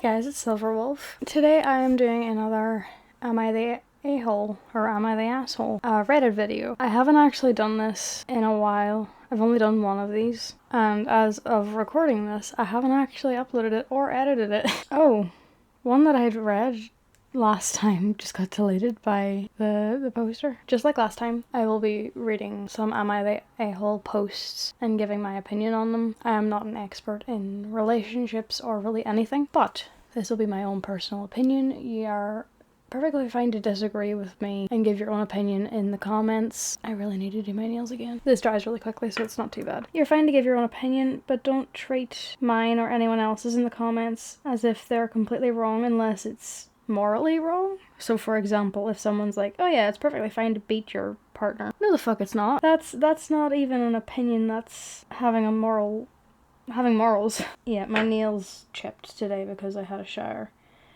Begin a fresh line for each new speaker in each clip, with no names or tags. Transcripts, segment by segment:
guys, it's Silverwolf. Today I am doing another Am I the A-hole or Am I the Asshole Reddit video. I haven't actually done this in a while. I've only done one of these, and as of recording this, I haven't actually uploaded it or edited it. Oh, one that I had read last time just got deleted by the poster. Just like last time, I will be reading some Am I the A-hole posts and giving my opinion on them. I am not an expert in relationships or really anything, but this will be my own personal opinion. You are perfectly fine to disagree with me and give your own opinion in the comments. I really need to do my nails again. This dries really quickly, so it's not too bad. You're fine to give your own opinion, but don't treat mine or anyone else's in the comments as if they're completely wrong unless it's morally wrong. So for example, if someone's like, oh yeah, it's perfectly fine to beat your partner. No the fuck it's not. That's not even an opinion, that's having morals. Yeah, my nails chipped today because I had a shower,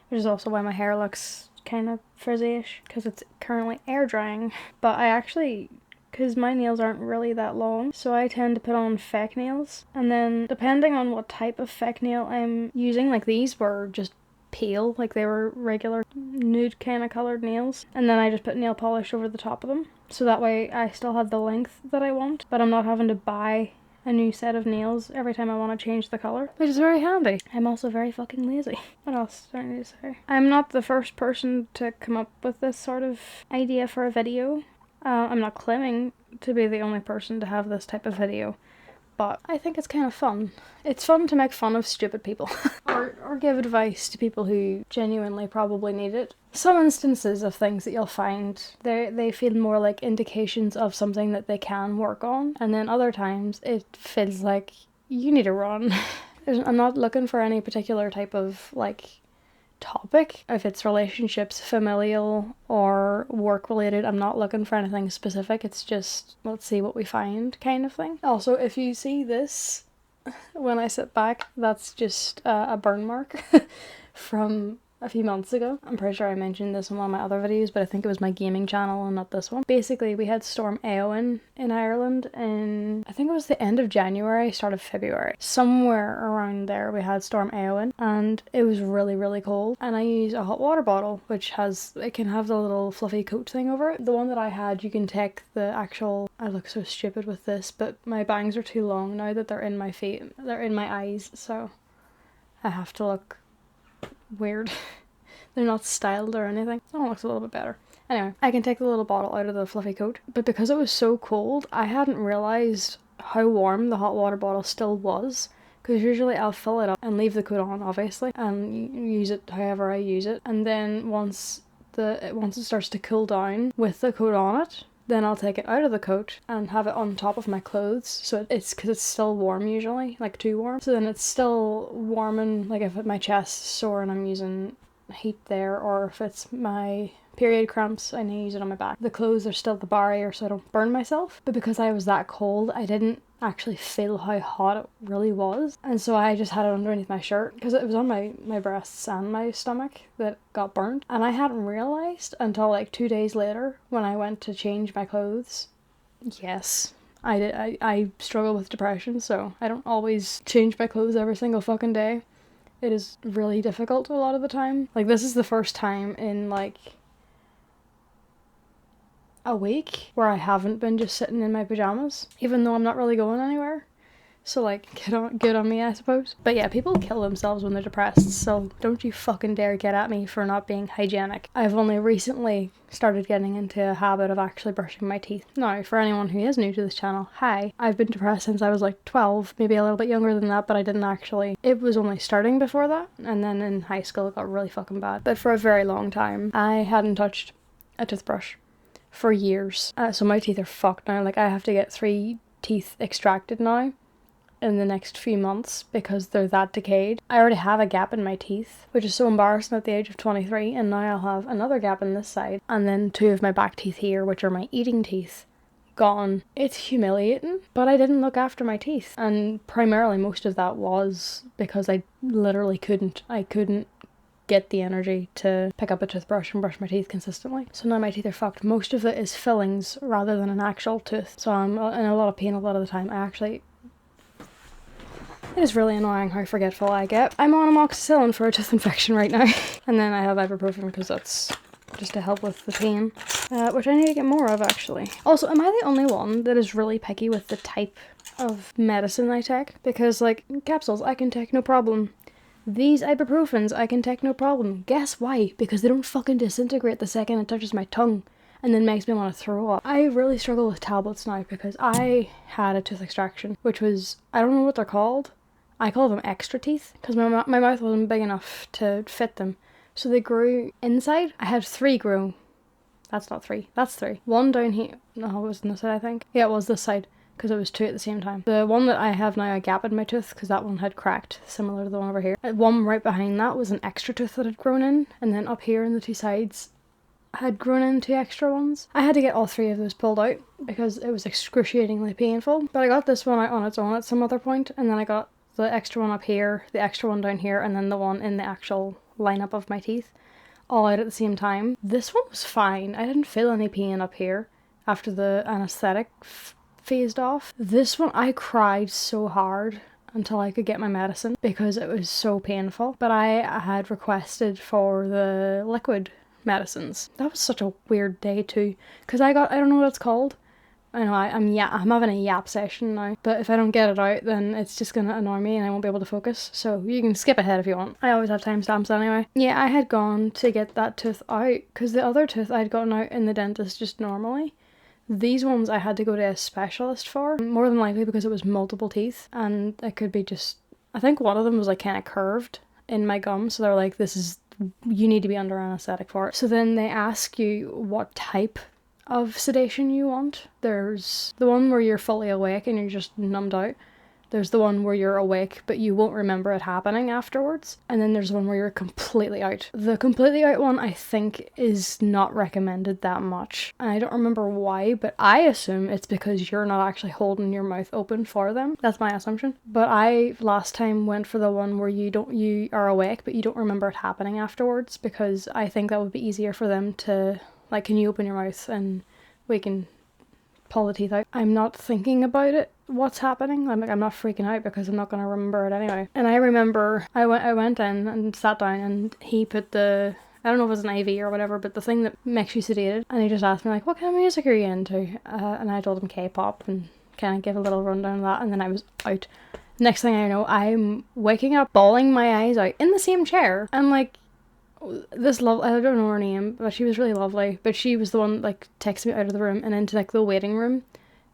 which is also why my hair looks kind of frizzy-ish, because it's currently air drying. But I actually, because my nails aren't really that long, so I tend to put on fake nails, and then depending on what type of fake nail I'm using, like these were just pale, like they were regular nude kind of coloured nails, and then I just put nail polish over the top of them, so that way I still have the length that I want, but I'm not having to buy a new set of nails every time I want to change the colour, which is very handy. I'm also very fucking lazy. What else do I need to say? I'm not the first person to come up with this sort of idea for a video. I'm not claiming to be the only person to have this type of video, but I think it's kind of fun. It's fun to make fun of stupid people or give advice to people who genuinely probably need it. Some instances of things that you'll find, they feel more like indications of something that they can work on, and then other times it feels like you need to run. I'm not looking for any particular type of like topic. If it's relationships, familial, or work related, I'm not looking for anything specific. It's just, let's see what we find kind of thing. Also, if you see this when I sit back, that's just a burn mark from a few months ago. I'm pretty sure I mentioned this in one of my other videos, but I think it was my gaming channel and not this one. Basically, we had Storm Éowyn in Ireland in, I think it was the end of January, start of February. Somewhere around there we had Storm Éowyn, and it was really, really cold. And I used a hot water bottle, which it can have the little fluffy coat thing over it. The one that I had, you can take the actual, I look so stupid with this, but my bangs are too long now that they're in my feet, they're in my eyes, so I have to look weird. They're not styled or anything. Oh, it looks a little bit better. Anyway, I can take the little bottle out of the fluffy coat, but because it was so cold, I hadn't realised how warm the hot water bottle still was, because usually I'll fill it up and leave the coat on, obviously, and use it however I use it, and then once it starts to cool down with the coat on it, then I'll take it out of the coat and have it on top of my clothes, so it's because it's still warm usually, like too warm. So then it's still warming, like if my chest's sore and I'm using heat there, or if it's my period cramps, I need to use it on my back. The clothes are still the barrier so I don't burn myself, but because I was that cold, I didn't actually feel how hot it really was, and so I just had it underneath my shirt because it was on my breasts and my stomach that got burnt, and I hadn't realised until like 2 days later when I went to change my clothes. Yes, I struggle with depression, so I don't always change my clothes every single fucking day. It is really difficult a lot of the time. Like, this is the first time in like a week where I haven't been just sitting in my pajamas, even though I'm not really going anywhere. So like, good on me, I suppose. But yeah, people kill themselves when they're depressed, so don't you fucking dare get at me for not being hygienic. I've only recently started getting into a habit of actually brushing my teeth. Now, for anyone who is new to this channel, hi. I've been depressed since I was like 12, maybe a little bit younger than that, but I didn't actually. It was only starting before that, and then in high school it got really fucking bad. But for a very long time, I hadn't touched a toothbrush for years. So my teeth are fucked now. Like, I have to get 3 teeth extracted now in the next few months because they're that decayed. I already have a gap in my teeth, which is so embarrassing at the age of 23, and now I'll have another gap in this side, and then 2 of my back teeth here, which are my eating teeth, gone. It's humiliating, but I didn't look after my teeth, and primarily most of that was because I literally couldn't get the energy to pick up a toothbrush and brush my teeth consistently. So now my teeth are fucked. Most of it is fillings rather than an actual tooth, so I'm in a lot of pain a lot of the time. It is really annoying how forgetful I get. I'm on amoxicillin for a tooth infection right now. And then I have ibuprofen because that's just to help with the pain, which I need to get more of actually. Also, am I the only one that is really picky with the type of medicine I take? Because like capsules I can take no problem. These ibuprofens I can take no problem. Guess why? Because they don't fucking disintegrate the second it touches my tongue and then makes me want to throw up. I really struggle with tablets now because I had a tooth extraction, which was, I don't know what they're called. I call them extra teeth because my mouth wasn't big enough to fit them. So they grew inside. I had 3 grow. That's not 3. That's 3. 1 down here. No, it was on this side, I think. Yeah, it was this side because it was 2 at the same time. The one that I have now, a gap in my tooth because that one had cracked, similar to the one over here. One right behind that was an extra tooth that had grown in, and then up here in the 2 sides had grown in 2 extra ones. I had to get all 3 of those pulled out because it was excruciatingly painful. But I got this one out on its own at some other point, and then I got the extra one up here, the extra one down here, and then the one in the actual lineup of my teeth all out at the same time. This one was fine. I didn't feel any pain up here after the anesthetic phased off. This one I cried so hard until I could get my medicine because it was so painful. But I had requested for the liquid medicines. That was such a weird day too because I don't know what it's called. I know I'm having a yap session now, but if I don't get it out then it's just gonna annoy me and I won't be able to focus, so you can skip ahead if you want. I always have timestamps anyway. Yeah, I had gone to get that tooth out because the other tooth I'd gotten out in the dentist just normally. These ones I had to go to a specialist for, more than likely because it was multiple teeth and it could be just, I think one of them was like kind of curved in my gum, so they're like, you need to be under anesthetic for it. So then they ask you what type of sedation you want. There's the one where you're fully awake and you're just numbed out. There's the one where you're awake but you won't remember it happening afterwards. And then there's the one where you're completely out. The completely out one I think is not recommended that much. And I don't remember why, but I assume it's because you're not actually holding your mouth open for them. That's my assumption. But I last time went for the one where you are awake but you don't remember it happening afterwards, because I think that would be easier for them to, like, can you open your mouth and we can pull the teeth out. I'm not thinking about it, what's happening. I'm not freaking out because I'm not going to remember it anyway. And I remember I went in and sat down and he put the, I don't know if it was an IV or whatever, but the thing that makes you sedated, and he just asked me like, what kind of music are you into? And I told him K-pop and kind of give a little rundown of that, and then I was out. Next thing I know, I'm waking up bawling my eyes out in the same chair, and like, this I don't know her name, but she was really lovely, but she was the one like texted me out of the room and into like the waiting room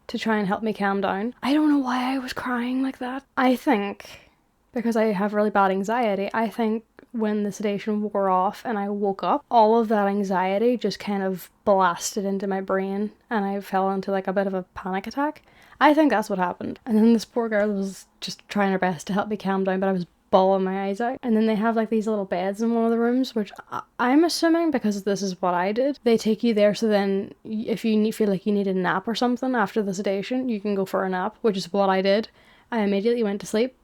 to try and help me calm down. I don't know why I was crying like that. I think because I have really bad anxiety, I think when the sedation wore off and I woke up, all of that anxiety just kind of blasted into my brain and I fell into like a bit of a panic attack. I think that's what happened. And then this poor girl was just trying her best to help me calm down, but I was bawling my eyes out. And then they have like these little beds in one of the rooms, which I'm assuming, because this is what I did, they take you there so then if you feel like you need a nap or something after the sedation, you can go for a nap, which is what I did. I immediately went to sleep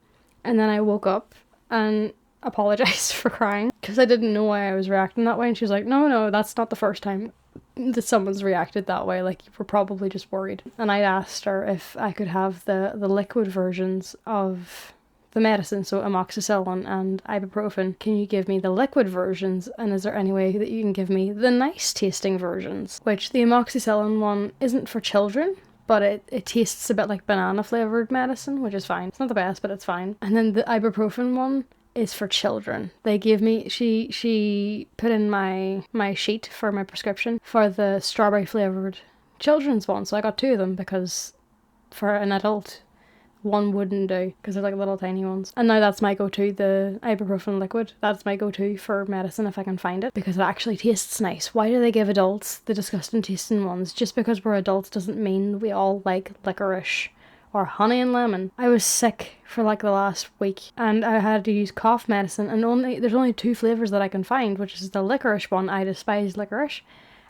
and then I woke up and apologized for crying because I didn't know why I was reacting that way, and she was like, no, that's not the first time that someone's reacted that way, like you were probably just worried. And I asked her if I could have the liquid versions of the medicine, so amoxicillin and ibuprofen. Can you give me the liquid versions, and is there any way that you can give me the nice tasting versions? Which the amoxicillin one isn't for children, but it tastes a bit like banana flavoured medicine, which is fine. It's not the best, but it's fine. And then the ibuprofen one is for children. They gave me, she put in my sheet for my prescription for the strawberry flavoured children's one, so I got 2 of them because for an adult one wouldn't do because they're like little tiny ones. And now that's my go-to, the ibuprofen liquid. That's my go-to for medicine if I can find it, because it actually tastes nice. Why do they give adults the disgusting tasting ones? Just because we're adults doesn't mean we all like licorice or honey and lemon. I was sick for like the last week and I had to use cough medicine, and there's only 2 flavours that I can find, which is the licorice one, I despise licorice,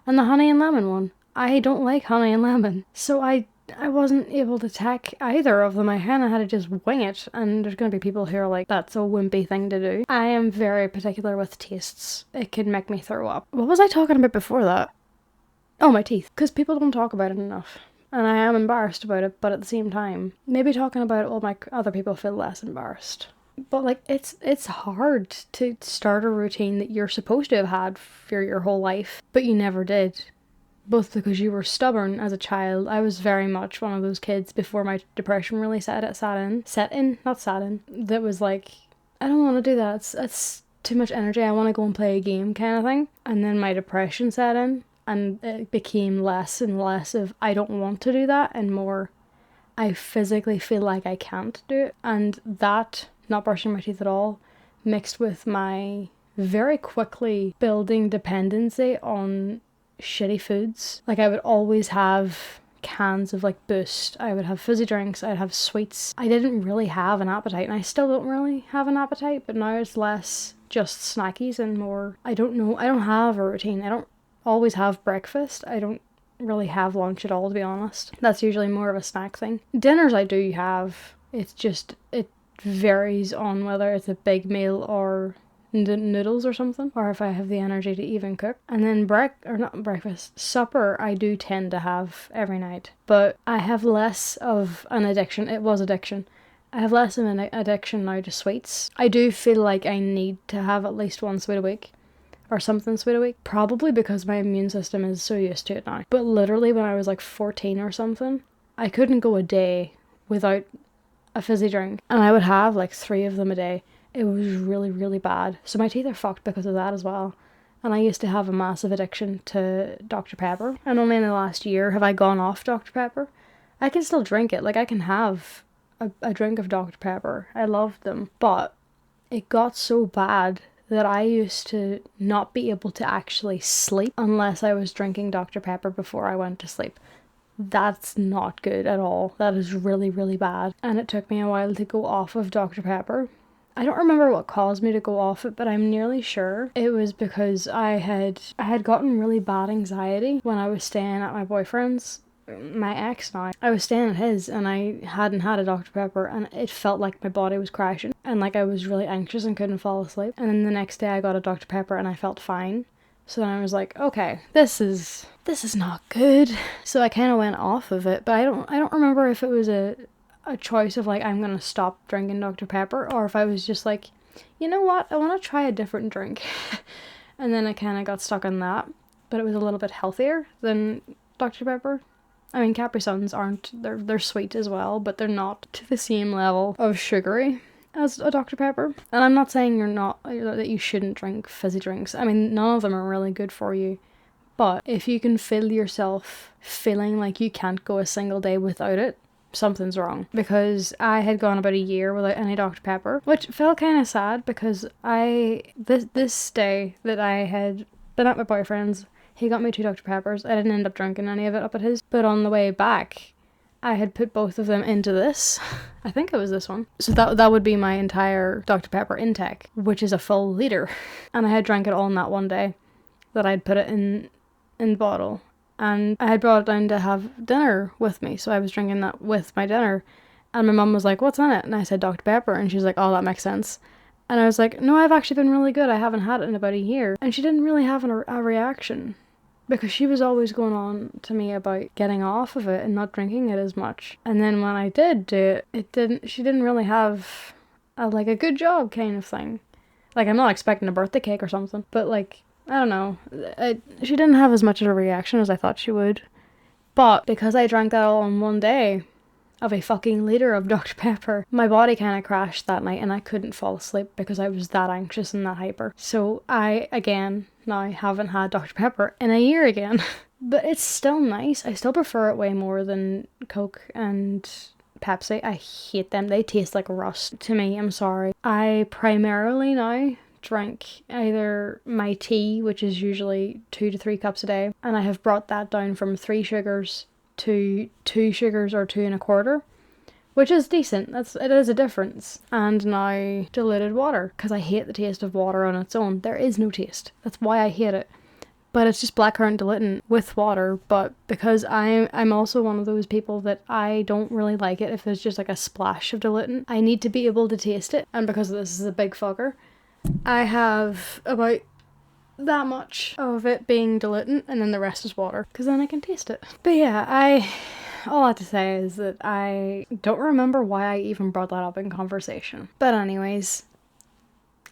and the honey and lemon one. I don't like honey and lemon. So I wasn't able to take either of them. I kind of had to just wing it, and there's going to be people who are like, that's a wimpy thing to do. I am very particular with tastes. It can make me throw up. What was I talking about before that? Oh, my teeth. Because people don't talk about it enough. And I am embarrassed about it, but at the same time, maybe talking about it will make other people feel less embarrassed. But like, it's hard to start a routine that you're supposed to have had for your whole life, but you never did. Both because you were stubborn as a child. I was very much one of those kids before my depression really set in. That was like, I don't want to do that. It's too much energy. I want to go and play a game kind of thing. And then my depression set in, and it became less and less of I don't want to do that, and more I physically feel like I can't do it. And that, not brushing my teeth at all, mixed with my very quickly building dependency on shitty foods. Like, I would always have cans of like Boost, I would have fizzy drinks, I'd have sweets. I didn't really have an appetite, and I still don't really have an appetite, but now it's less just snackies and more, I don't know, I don't have a routine. I don't always have breakfast. I don't really have lunch at all, to be honest. That's usually more of a snack thing. Dinners I do have, it's just, it varies on whether it's a big meal or noodles or something, or if I have the energy to even cook. And then supper I do tend to have every night, but I have less of an addiction. It was addiction. I have less of an addiction now to sweets. I do feel like I need to have at least one sweet a week, or something sweet a week, probably because my immune system is so used to it now. But literally when I was like 14 or something, I couldn't go a day without a fizzy drink, and I would have like 3 of them a day. It was really, really bad. So my teeth are fucked because of that as well. And I used to have a massive addiction to Dr. Pepper. And only in the last year have I gone off Dr. Pepper. I can still drink it. Like, I can have a drink of Dr. Pepper. I loved them. But it got so bad that I used to not be able to actually sleep unless I was drinking Dr. Pepper before I went to sleep. That's not good at all. That is really, really bad. And it took me a while to go off of Dr. Pepper. I don't remember what caused me to go off it, but I'm nearly sure it was because I had gotten really bad anxiety when I was staying at my boyfriend's, my ex now. I was staying at his, and I hadn't had a Dr. Pepper, and it felt like my body was crashing, and like I was really anxious and couldn't fall asleep. And then the next day I got a Dr. Pepper and I felt fine. So then I was like, okay, this is not good. So I kind of went off of it, but I don't remember if it was a choice of like, I'm gonna stop drinking Dr. Pepper, or if I was just like, you know what, I want to try a different drink. And then I kind of got stuck on that, but it was a little bit healthier than Dr. Pepper. I mean, Capri Suns aren't, they're sweet as well, but they're not to the same level of sugary as a Dr. Pepper. And I'm not saying that you shouldn't drink fizzy drinks. I mean, none of them are really good for you. But if you can feel yourself feeling like you can't go a single day without it, something's wrong. Because I had gone about a year without any Dr. Pepper, which felt kind of sad because this day that I had been at my boyfriend's, he got me 2 Dr. Peppers. I didn't end up drinking any of it up at his, but on the way back, I had put both of them into this. I think it was this one. So that would be my entire Dr. Pepper intake, which is a full liter. And I had drank it all in that one day that I'd put it in the bottle. And I had brought it down to have dinner with me, so I was drinking that with my dinner. And my mum was like, what's in it? And I said Dr. Pepper, and she was like, oh, that makes sense. And I was like, no, I've actually been really good. I haven't had it in about a year. And she didn't really have a reaction, because she was always going on to me about getting off of it and not drinking it as much. And then when I did do it, she didn't really have a good job kind of thing. Like, I'm not expecting a birthday cake or something, but like, I don't know. She didn't have as much of a reaction as I thought she would. But because I drank that all in one day of a fucking liter of Dr. Pepper, my body kind of crashed that night and I couldn't fall asleep because I was that anxious and that hyper. So I, again, now haven't had Dr. Pepper in a year again. But it's still nice. I still prefer it way more than Coke and Pepsi. I hate them. They taste like rust to me. I'm sorry. I primarily now drink either my tea, which is usually 2 to 3 cups a day, and I have brought that down from 3 sugars to 2 sugars or 2 1/4, which is decent. It is a difference. And now diluted water, because I hate the taste of water on its own. There is no taste. That's why I hate it. But it's just blackcurrant diluent with water. But because I'm also one of those people that I don't really like it if there's just like a splash of diluent. I need to be able to taste it. And because this is a big fucker, I have about that much of it being diluent, and then the rest is water, because then I can taste it. But yeah, all I have to say is that I don't remember why I even brought that up in conversation. But anyways,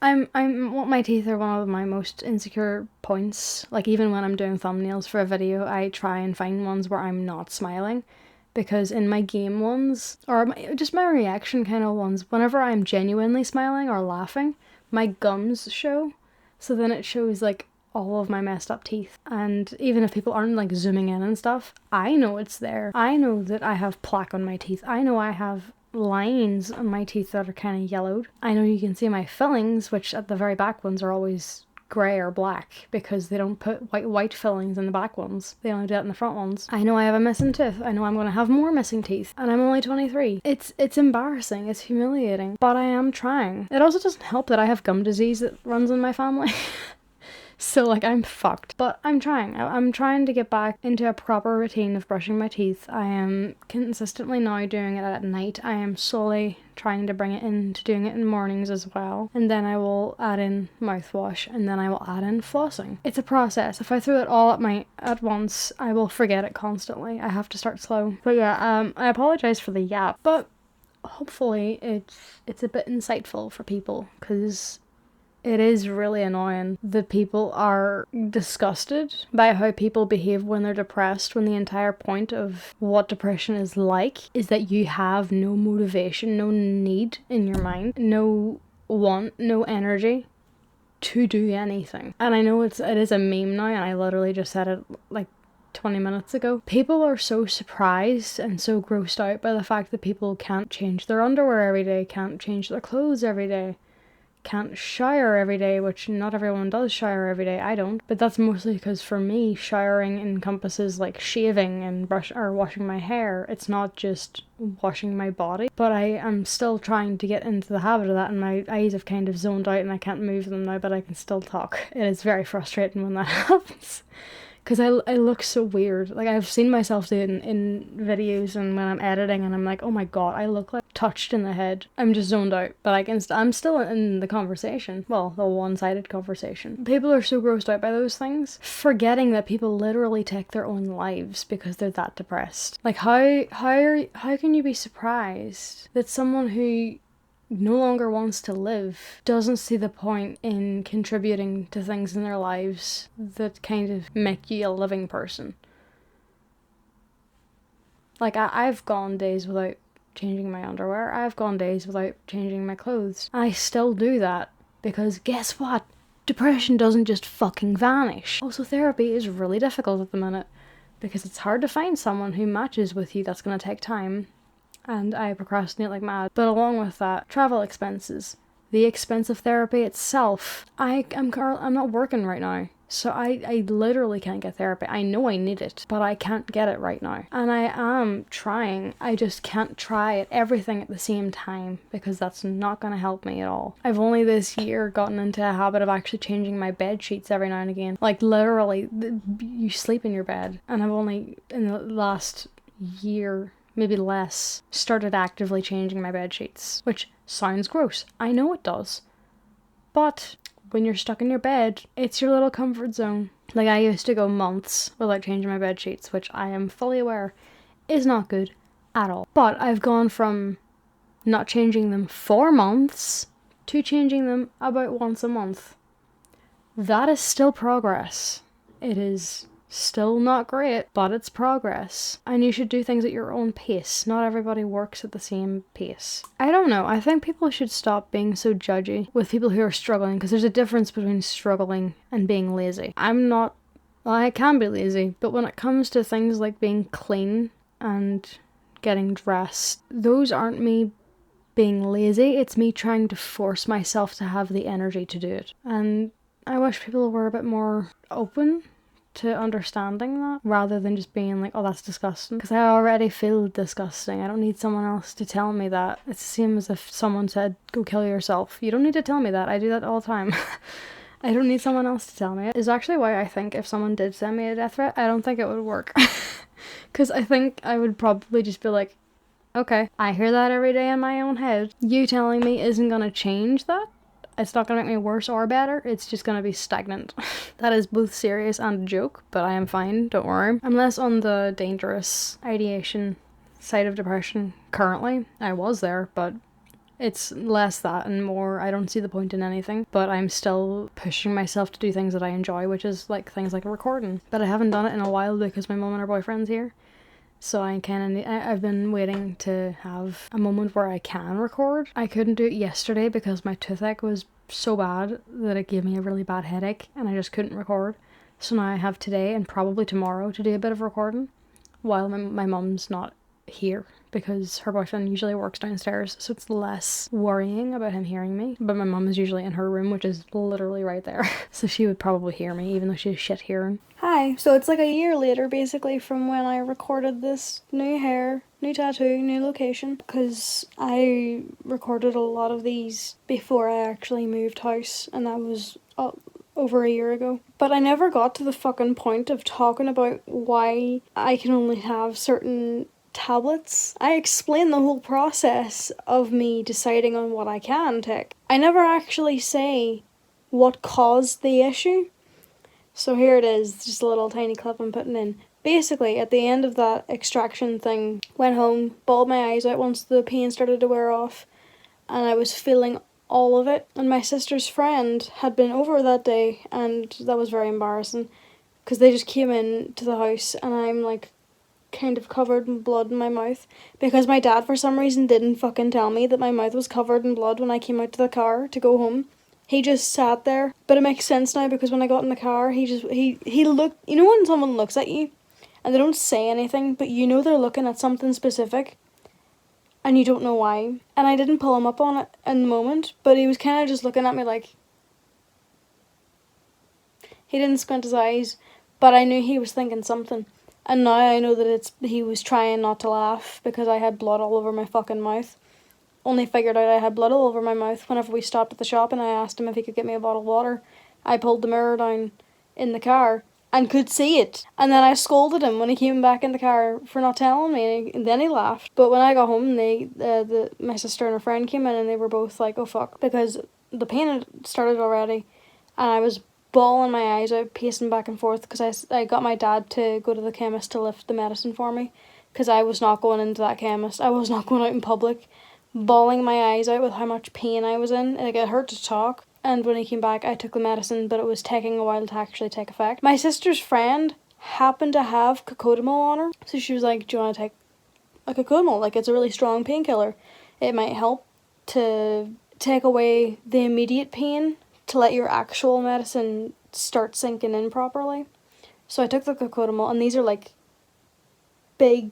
my teeth are one of my most insecure points. Like, even when I'm doing thumbnails for a video, I try and find ones where I'm not smiling. Because in my game ones, or just my reaction kind of ones, whenever I'm genuinely smiling or laughing, my gums show. So then it shows, like, all of my messed up teeth. And even if people aren't, like, zooming in and stuff, I know it's there. I know that I have plaque on my teeth. I know I have lines on my teeth that are kind of yellowed. I know you can see my fillings, which at the very back ones are always grey or black because they don't put white fillings in the back ones. They only do that in the front ones. I know I have a missing tooth. I know I'm going to have more missing teeth, and I'm only 23. It's embarrassing. It's humiliating, but I am trying. It also doesn't help that I have gum disease that runs in my family. So, like, I'm fucked. But I'm trying. I'm trying to get back into a proper routine of brushing my teeth. I am consistently now doing it at night. I am slowly trying to bring it into doing it in mornings as well. And then I will add in mouthwash, and then I will add in flossing. It's a process. If I throw it all at once, I will forget it constantly. I have to start slow. But yeah, I apologize for the yap. But hopefully it's a bit insightful for people, because it is really annoying that people are disgusted by how people behave when they're depressed, when the entire point of what depression is like is that you have no motivation, no need in your mind, no want, no energy to do anything. And I know it is a meme now, and I literally just said it like 20 minutes ago. People are so surprised and so grossed out by the fact that people can't change their underwear every day, can't change their clothes every day, can't shower every day, which not everyone does shower every day. I don't, but that's mostly because for me, showering encompasses like shaving and washing my hair. It's not just washing my body, but I am still trying to get into the habit of that, and my eyes have kind of zoned out and I can't move them now, but I can still talk. It is very frustrating when that happens. Because I look so weird. Like, I've seen myself do it in videos and when I'm editing, and I'm like, oh my god, I look like touched in the head. I'm just zoned out. But I'm still in the conversation. Well, the one-sided conversation. People are so grossed out by those things, forgetting that people literally take their own lives because they're that depressed. Like, how can you be surprised that someone who no longer wants to live doesn't see the point in contributing to things in their lives that kind of make you a living person? Like, I've gone days without changing my underwear. I've gone days without changing my clothes. I still do that because guess what? Depression doesn't just fucking vanish. Also, therapy is really difficult at the minute because it's hard to find someone who matches with you. That's going to take time. And I procrastinate like mad. But along with that, travel expenses, the expense of therapy itself. I'm not working right now, so I literally can't get therapy. I know I need it, but I can't get it right now. And I am trying. I just can't try everything at the same time because that's not going to help me at all. I've only this year gotten into a habit of actually changing my bed sheets every now and again. Like, literally, you sleep in your bed. And I've only, in the last year, maybe less, started actively changing my bed sheets, which sounds gross. I know it does. But when you're stuck in your bed, it's your little comfort zone. Like, I used to go months without changing my bed sheets, which I am fully aware is not good at all. But I've gone from not changing them for months to changing them about once a month. That is still progress. It is still not great, but it's progress. And you should do things at your own pace. Not everybody works at the same pace. I don't know. I think people should stop being so judgy with people who are struggling, because there's a difference between struggling and being lazy. I can be lazy, but when it comes to things like being clean and getting dressed, those aren't me being lazy. It's me trying to force myself to have the energy to do it. And I wish people were a bit more open to understanding that, rather than just being like, oh, that's disgusting, because I already feel disgusting. I don't need someone else to tell me that. It's the same as if someone said, go kill yourself. You don't need to tell me that. I do that all the time. I don't need someone else to tell me it. It's actually why I think if someone did send me a death threat, I don't think it would work. Because I think I would probably just be like, okay, I hear that every day in my own head. You telling me isn't gonna change that? It's not going to make me worse or better, it's just going to be stagnant. That is both serious and a joke, but I am fine, don't worry. I'm less on the dangerous ideation side of depression currently. I was there, but it's less that and more I don't see the point in anything, but I'm still pushing myself to do things that I enjoy, which is like things like recording. But I haven't done it in a while because my mum and her boyfriend's here. So I've been waiting to have a moment where I can record. I couldn't do it yesterday because my toothache was so bad that it gave me a really bad headache and I just couldn't record. So now I have today and probably tomorrow to do a bit of recording while my mum's not here because her boyfriend usually works downstairs, so it's less worrying about him hearing me. But my mum is usually in her room, which is literally right there, so she would probably hear me even though she has shit hearing. Hi, so it's like a year later basically from when I recorded this new hair, new tattoo, new location, because I recorded a lot of these before I actually moved house, and that was over a year ago. But I never got to the fucking point of talking about why I can only have certain tablets. I explain the whole process of me deciding on what I can take. I never actually say what caused the issue. So here it is, just a little tiny clip I'm putting in. Basically, at the end of that extraction thing, went home, bawled my eyes out once the pain started to wear off, and I was feeling all of it. And my sister's friend had been over that day, and that was very embarrassing, because they just came in to the house, and I'm like kind of covered in blood in my mouth, because my dad for some reason didn't fucking tell me that my mouth was covered in blood when I came out to the car to go home. He just sat there. But it makes sense now because when I got in the car, he looked, you know when someone looks at you and they don't say anything, but you know they're looking at something specific and you don't know why. And I didn't pull him up on it in the moment, but he was kind of just looking at me like, he didn't squint his eyes, but I knew he was thinking something. And now I know that he was trying not to laugh because I had blood all over my fucking mouth. Only figured out I had blood all over my mouth whenever we stopped at the shop and I asked him if he could get me a bottle of water. I pulled the mirror down in the car and could see it. And then I scolded him when he came back in the car for not telling me, and then he laughed. But when I got home, my sister and her friend came in and they were both like, oh fuck, because the pain had started already and I was bawling my eyes out, pacing back and forth because I got my dad to go to the chemist to lift the medicine for me because I was not going into that chemist. I was not going out in public, bawling my eyes out with how much pain I was in. Like, it hurt to talk. And when he came back, I took the medicine, but it was taking a while to actually take effect. My sister's friend happened to have Cocodamol on her, so she was like, do you want to take a Cocodamol? Like, it's a really strong painkiller. It might help to take away the immediate pain, to let your actual medicine start sinking in properly. So I took the Cocodamol, and these are like big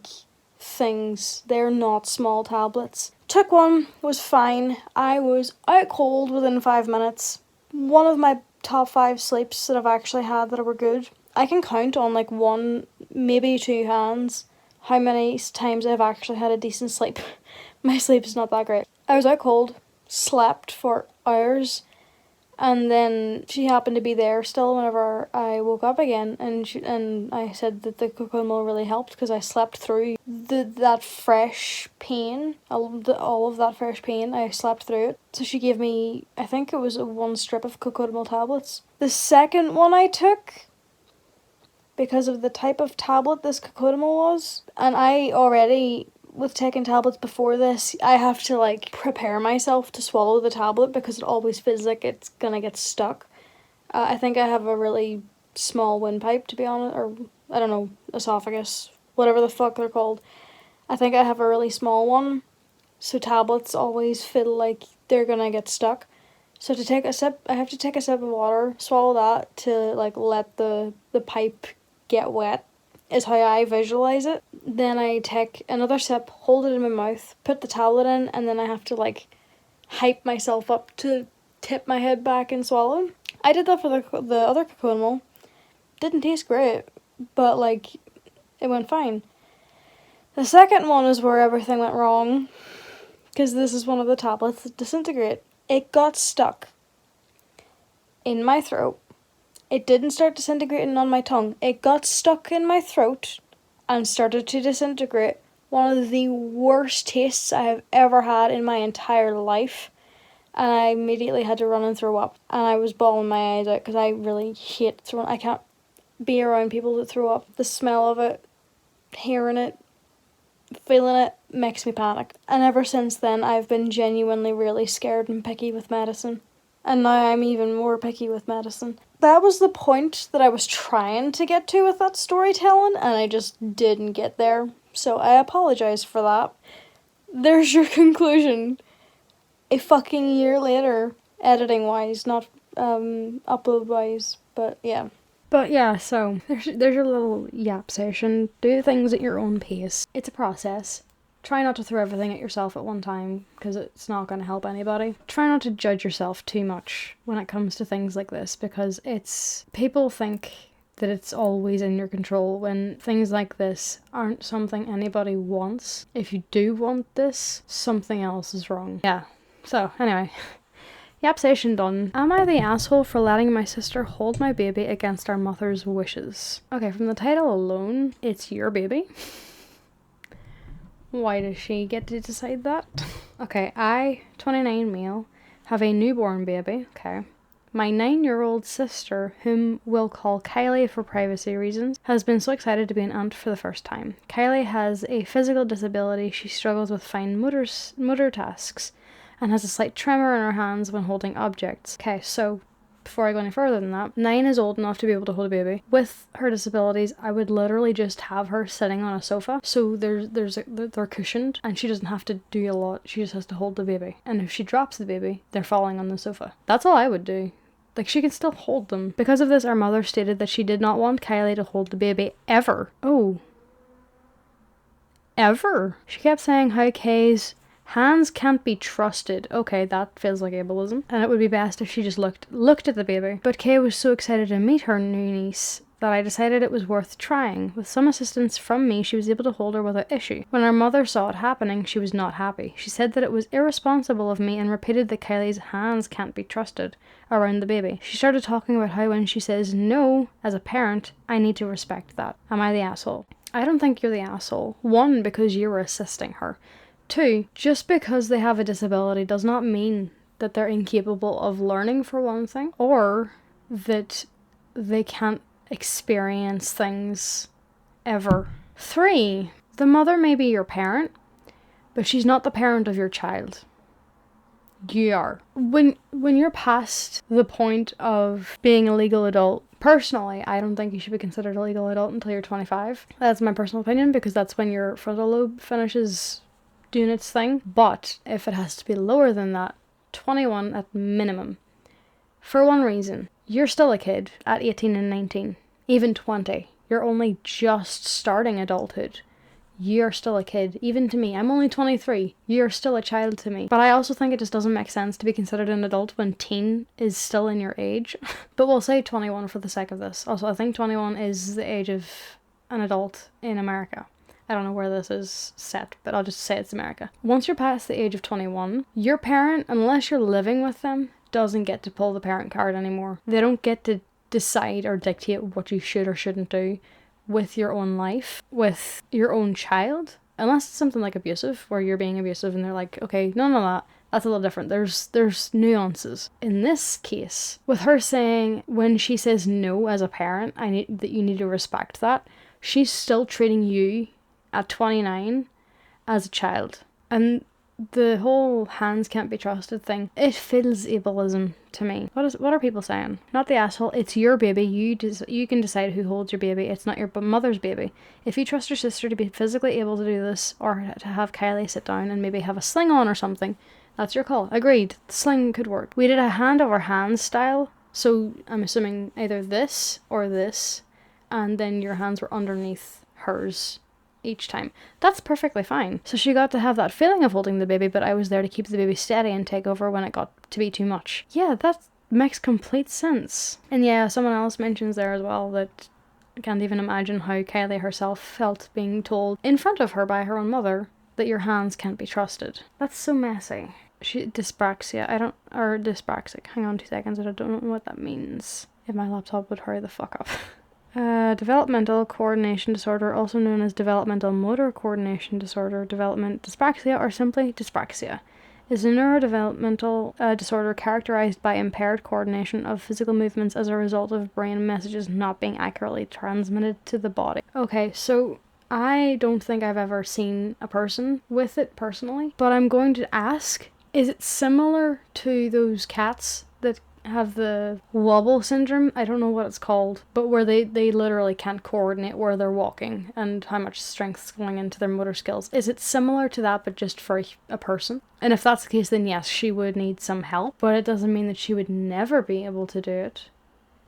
things. They're not small tablets. Took one, was fine. I was out cold within 5 minutes. One of my top 5 sleeps that I've actually had that were good. I can count on like one, maybe 2 hands how many times I've actually had a decent sleep. My sleep is not that great. I was out cold, slept for hours, and then she happened to be there still whenever I woke up again, and I said that the Cocodamol really helped because I slept through that fresh pain, all of that fresh pain. I slept through it. So she gave me, I think it was 1 strip of Cocodamol tablets. The second one I took, because of the type of tablet this Cocodamol was, and I already, with taking tablets before this, I have to like prepare myself to swallow the tablet because it always feels like it's gonna get stuck. I think I have a really small windpipe, to be honest, or I don't know, esophagus, whatever the fuck they're called. I think I have a really small one, so tablets always feel like they're gonna get stuck. So to take a sip, I have to take a sip of water, swallow that to like let the pipe get wet, is how I visualize it. Then I take another sip, hold it in my mouth, put the tablet in, and then I have to like hype myself up to tip my head back and swallow. I did that for the other Cocodamol. Didn't taste great, but like it went fine. The second one is where everything went wrong, because this is one of the tablets that disintegrate. It got stuck in my throat. It didn't start disintegrating on my tongue. It got stuck in my throat and started to disintegrate. One of the worst tastes I have ever had in my entire life. And I immediately had to run and throw up. And I was bawling my eyes out because I really hate throwing. I can't be around people that throw up. The smell of it, hearing it, feeling it makes me panic. And ever since then, I've been genuinely really scared and picky with medicine. And now I'm even more picky with medicine. That was the point that I was trying to get to with that storytelling, and I just didn't get there. So I apologize for that. There's your conclusion. A fucking year later, editing-wise, not upload-wise, but yeah. But yeah, so there's your little yap session. Do things at your own pace. It's a process. Try not to throw everything at yourself at one time, because it's not going to help anybody. Try not to judge yourself too much when it comes to things like this, because people think that it's always in your control when things like this aren't something anybody wants. If you do want this, something else is wrong. Yeah. So, anyway. Yap session done. Am I the asshole for letting my sister hold my baby against our mother's wishes? Okay, from the title alone, it's your baby. Why does she get to decide that? Okay, I, 29 male, have a newborn baby. Okay. My 9-year-old sister, whom we'll call Kylie for privacy reasons, has been so excited to be an aunt for the first time. Kylie has a physical disability. She struggles with fine motor tasks and has a slight tremor in her hands when holding objects. Okay, so before I go any further than that, 9 is old enough to be able to hold a baby. With her disabilities, I would literally just have her sitting on a sofa. So they're cushioned, and she doesn't have to do a lot. She just has to hold the baby. And if she drops the baby, they're falling on the sofa. That's all I would do. Like, she can still hold them. Because of this, our mother stated that she did not want Kylie to hold the baby ever. Oh. Ever. She kept saying how Kay's hands can't be trusted. Okay, that feels like ableism. And it would be best if she just looked at the baby. But Kay was so excited to meet her new niece that I decided it was worth trying. With some assistance from me, she was able to hold her without issue. When our mother saw it happening, she was not happy. She said that it was irresponsible of me and repeated that Kylie's hands can't be trusted around the baby. She started talking about how when she says no, as a parent, I need to respect that. Am I the asshole? I don't think you're the asshole. 1, because you were assisting her. 2, just because they have a disability does not mean that they're incapable of learning, for one thing, or that they can't experience things ever. 3, the mother may be your parent, but she's not the parent of your child. You are. When you're past the point of being a legal adult, personally, I don't think you should be considered a legal adult until you're 25. That's my personal opinion, because that's when your frontal lobe finishes doing its thing. But if it has to be lower than that, 21 at minimum. For one reason, you're still a kid at 18 and 19, even 20. You're only just starting adulthood. You're still a kid. Even to me, I'm only 23. You're still a child to me. But I also think it just doesn't make sense to be considered an adult when teen is still in your age. But we'll say 21 for the sake of this. Also, I think 21 is the age of an adult in America. I don't know where this is set, but I'll just say it's America. Once you're past the age of 21, your parent, unless you're living with them, doesn't get to pull the parent card anymore. They don't get to decide or dictate what you should or shouldn't do with your own life, with your own child, unless it's something like abusive, where you're being abusive and they're like, okay, none of that's a little different. There's nuances. In this case, with her saying, when she says no as a parent, you need to respect that, she's still treating you at 29 as a child. And the whole hands can't be trusted thing, it feels ableism to me. What are people saying? Not the asshole. It's your baby. You can decide who holds your baby. It's not your mother's baby. If you trust your sister to be physically able to do this, or to have Kylie sit down and maybe have a sling on or something, that's your call. Agreed. The sling could work. We did a hand over hand style, so I'm assuming either this or this, and then your hands were underneath hers each time. That's perfectly fine. So she got to have that feeling of holding the baby, but I was there to keep the baby steady and take over when it got to be too much. Yeah, that makes complete sense. And yeah, someone else mentions there as well that I can't even imagine how Kylie herself felt being told in front of her by her own mother that your hands can't be trusted. That's so messy. Dyspraxia. Dyspraxic. Hang on 2 seconds, I don't know what that means. If my laptop would hurry the fuck up. Developmental coordination disorder, also known as developmental motor coordination disorder, development dyspraxia, or simply dyspraxia, is a neurodevelopmental disorder characterized by impaired coordination of physical movements as a result of brain messages not being accurately transmitted to the body. Okay, so I don't think I've ever seen a person with it personally, but I'm going to ask, is it similar to those cats that have the wobble syndrome? I don't know what it's called, but where they literally can't coordinate where they're walking and how much strength's going into their motor skills. Is it similar to that, but just for a person? And if that's the case, then yes, she would need some help, but it doesn't mean that she would never be able to do it,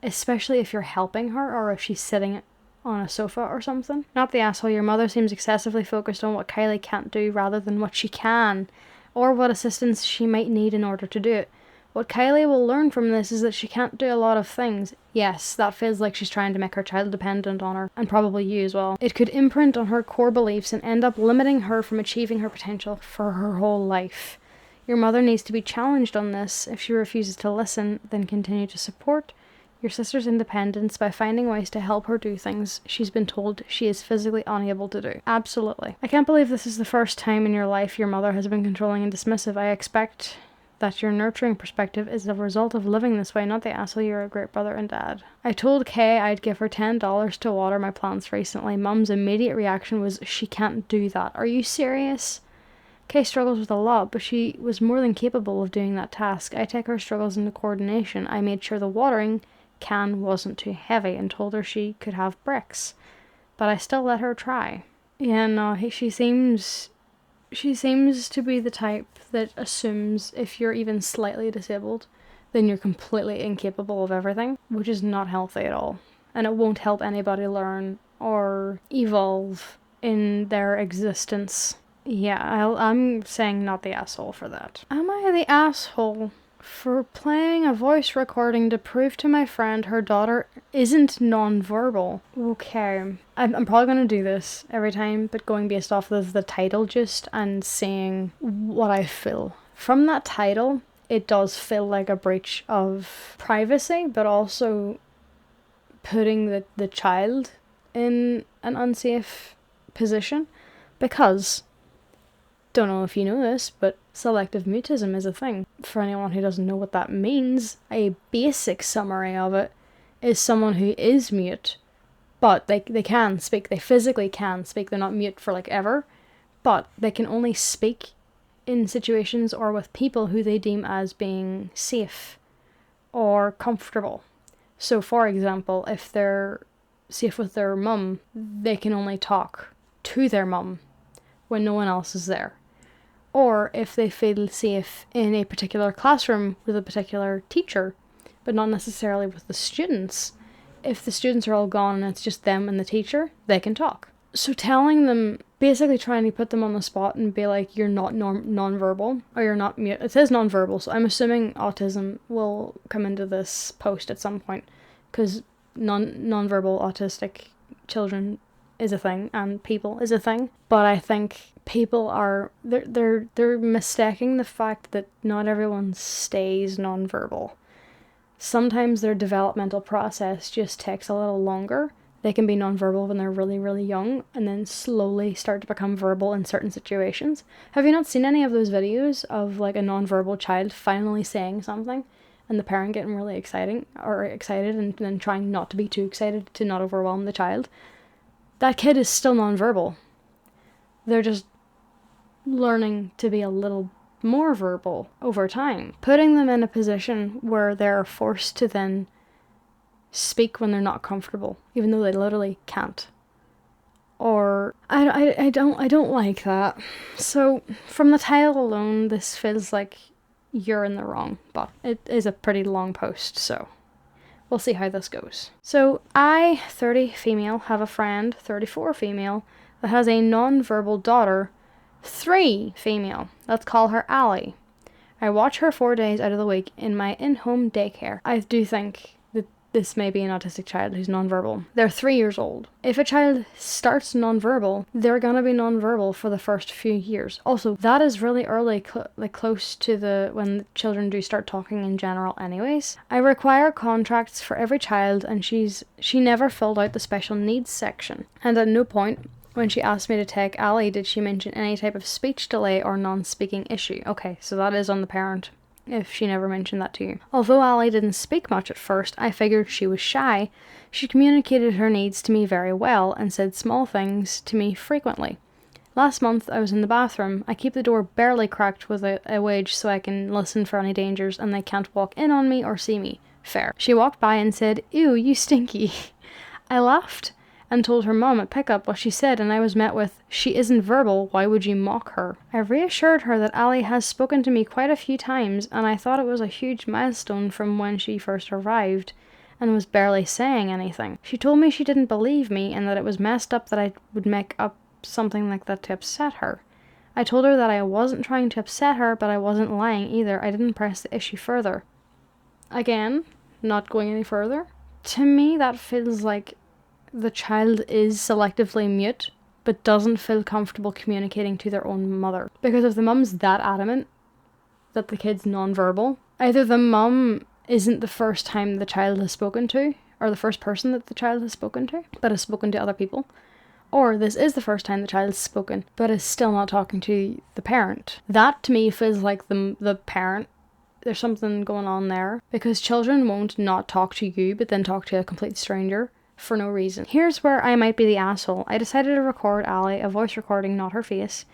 especially if you're helping her or if she's sitting on a sofa or something. Not the asshole. Your mother seems excessively focused on what Kylie can't do rather than what she can, or what assistance she might need in order to do it. What Kylie will learn from this is that she can't do a lot of things. Yes, that feels like she's trying to make her child dependent on her, and probably you as well. It could imprint on her core beliefs and end up limiting her from achieving her potential for her whole life. Your mother needs to be challenged on this. If she refuses to listen, then continue to support your sister's independence by finding ways to help her do things she's been told she is physically unable to do. Absolutely. I can't believe this is the first time in your life your mother has been controlling and dismissive. I expect that your nurturing perspective is the result of living this way, not the asshole. You're a great brother and dad. I told Kay I'd give her $10 to water my plants recently. Mum's immediate reaction was, she can't do that. Are you serious? Kay struggles with a lot, but she was more than capable of doing that task. I take her struggles into coordination. I made sure the watering can wasn't too heavy and told her she could have bricks, but I still let her try. Yeah, no, she seems to be the type that assumes if you're even slightly disabled, then you're completely incapable of everything, which is not healthy at all, and it won't help anybody learn or evolve in their existence. Yeah, I'm saying not the asshole for that. Am I the asshole for playing a voice recording to prove to my friend her daughter isn't non-verbal? Okay, I'm probably going to do this every time, but going based off of the title just and saying what I feel. From that title, it does feel like a breach of privacy, but also putting the child in an unsafe position, because don't know if you know this, but selective mutism is a thing. For anyone who doesn't know what that means, a basic summary of it is someone who is mute, but they can speak. They physically can speak. They're not mute for like ever, but they can only speak in situations or with people who they deem as being safe or comfortable. So for example, if they're safe with their mum, they can only talk to their mum when no one else is there. Or if they feel safe in a particular classroom with a particular teacher, but not necessarily with the students, if the students are all gone and it's just them and the teacher, they can talk. So telling them, basically trying to put them on the spot and be like, you're not non-verbal, or you're not mute. It says non-verbal, so I'm assuming autism will come into this post at some point, because non-verbal autistic children is a thing, and people is a thing. But I think people are, they're mistaking the fact that not everyone stays nonverbal. Sometimes their developmental process just takes a little longer. They can be nonverbal when they're really, really young, and then slowly start to become verbal in certain situations. Have you not seen any of those videos of like a nonverbal child finally saying something, and the parent getting really excited and then trying not to be too excited to not overwhelm the child? That kid is still nonverbal. They're just learning to be a little more verbal over time. Putting them in a position where they're forced to then speak when they're not comfortable, even though they literally can't. Or I don't like that. So from the title alone, this feels like you're in the wrong, but it is a pretty long post, so we'll see how this goes. So I, 30 female, have a friend, 34 female, that has a non-verbal daughter, 3 female. Let's call her Allie. I watch her 4 days out of the week in my in-home daycare. I do think that this may be an autistic child who's non-verbal. They're 3 years old. If a child starts non-verbal, they're gonna be non-verbal for the first few years. Also, that is really early, close to when children do start talking in general anyways. I require contracts for every child, and she never filled out the special needs section. And at no point when she asked me to take Allie did she mention any type of speech delay or non-speaking issue. Okay, so that is on the parent. if she never mentioned that to you. Although Ali didn't speak much at first, I figured she was shy. She communicated her needs to me very well and said small things to me frequently. Last month, I was in the bathroom. I keep the door barely cracked with a wedge so I can listen for any dangers and they can't walk in on me or see me. Fair. She walked by and said, "Ew, you stinky." I laughed and told her mum at pickup what she said, and I was met with, "She isn't verbal, why would you mock her?" I reassured her that Ali has spoken to me quite a few times, and I thought it was a huge milestone from when she first arrived and was barely saying anything. She told me she didn't believe me and that it was messed up that I would make up something like that to upset her. I told her that I wasn't trying to upset her, but I wasn't lying either. I didn't press the issue further. Again, not going any further. To me, that feels like the child is selectively mute, but doesn't feel comfortable communicating to their own mother. Because if the mum's that adamant that the kid's non-verbal, either the mum isn't the first time the child has spoken to, or the first person that the child has spoken to, but has spoken to other people, or this is the first time the child has spoken, but is still not talking to the parent. That to me feels like the parent, there's something going on there, because children won't not talk to you, but then talk to a complete stranger for no reason. Here's where I might be the asshole. I decided to record Ali, a voice recording, not her face,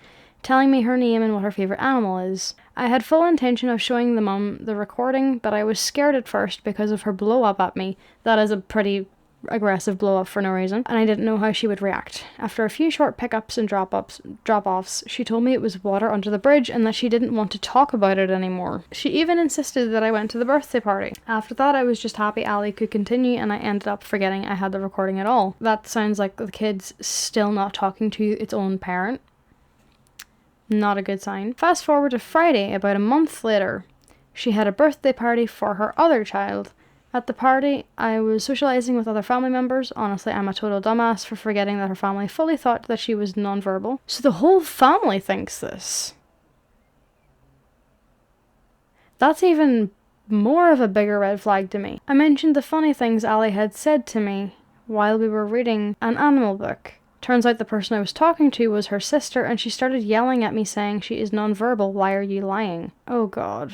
telling me her name and what her favourite animal is. I had full intention of showing the mum the recording, but I was scared at first because of her blow up at me. That is a pretty aggressive blow up for no reason, and I didn't know how she would react. After a few short pickups and drop-offs, she told me it was water under the bridge and that she didn't want to talk about it anymore. She even insisted that I went to the birthday party. After that, I was just happy Ali could continue, and I ended up forgetting I had the recording at all. That sounds like the kid's still not talking to its own parent. Not a good sign. Fast forward to Friday, about a month later. She had a birthday party for her other child. At the party, I was socializing with other family members. Honestly, I'm a total dumbass for forgetting that her family fully thought that she was nonverbal. So the whole family thinks this. That's even more of a bigger red flag to me. I mentioned the funny things Ali had said to me while we were reading an animal book. Turns out the person I was talking to was her sister, and she started yelling at me saying she is nonverbal. Why are you lying? Oh god.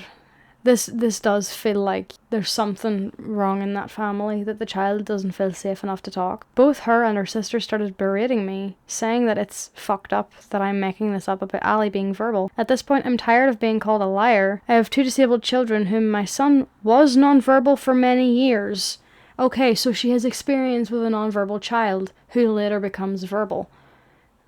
This does feel like there's something wrong in that family, that the child doesn't feel safe enough to talk. Both her and her sister started berating me, saying that it's fucked up that I'm making this up about Ali being verbal. At this point, I'm tired of being called a liar. I have 2 disabled children whom my son was nonverbal for many years. Okay, so she has experience with a nonverbal child who later becomes verbal.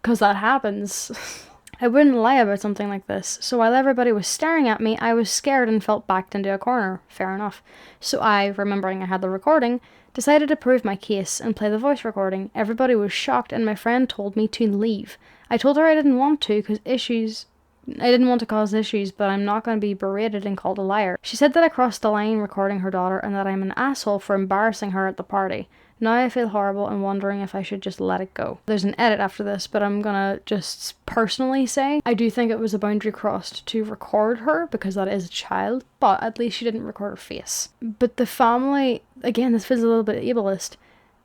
'Cause that happens. I wouldn't lie about something like this, so while everybody was staring at me, I was scared and felt backed into a corner. Fair enough. So I, remembering I had the recording, decided to prove my case and play the voice recording. Everybody was shocked, and my friend told me to leave. I told her I didn't want to, I didn't want to cause issues, but I'm not going to be berated and called a liar. She said that I crossed the line recording her daughter and that I'm an asshole for embarrassing her at the party. Now I feel horrible and wondering if I should just let it go. There's an edit after this, but I'm gonna just personally say I do think it was a boundary crossed to record her, because that is a child, but at least she didn't record her face. But the family, again, this feels a little bit ableist,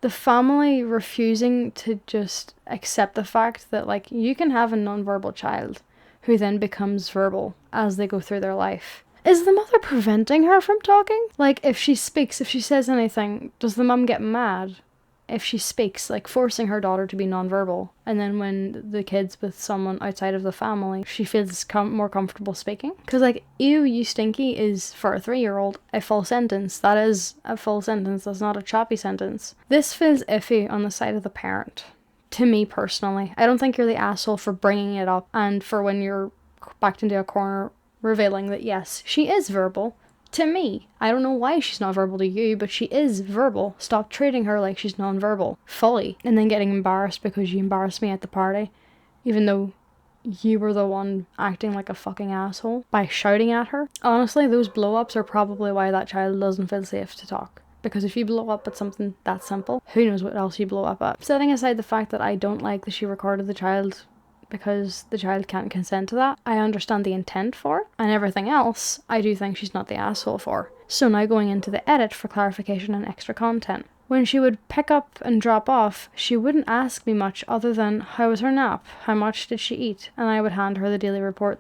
the family refusing to just accept the fact that, like, you can have a nonverbal child who then becomes verbal as they go through their life. Is the mother preventing her from talking? Like, if she speaks, if she says anything, does the mum get mad if she speaks, like forcing her daughter to be nonverbal? And then when the kid's with someone outside of the family, she feels more comfortable speaking? Because, like, ew, you stinky is, for a 3-year-old, a full sentence. That is a full sentence. That's not a choppy sentence. This feels iffy on the side of the parent. To me, personally. I don't think you're the asshole for bringing it up, and for when you're backed into a corner revealing that yes, she is verbal. To me, I don't know why she's not verbal to you, but she is verbal. Stop treating her like she's non-verbal fully, and then getting embarrassed because you embarrassed me at the party, even though you were the one acting like a fucking asshole by shouting at her. Honestly, those blow-ups are probably why that child doesn't feel safe to talk. Because if you blow up at something that simple, who knows what else you blow up at. Setting aside the fact that I don't like that she recorded the child because the child can't consent to that, I understand the intent for it, and everything else, I do think she's not the asshole for. So now going into the edit for clarification and extra content. When she would pick up and drop off, she wouldn't ask me much other than how was her nap, how much did she eat, and I would hand her the daily report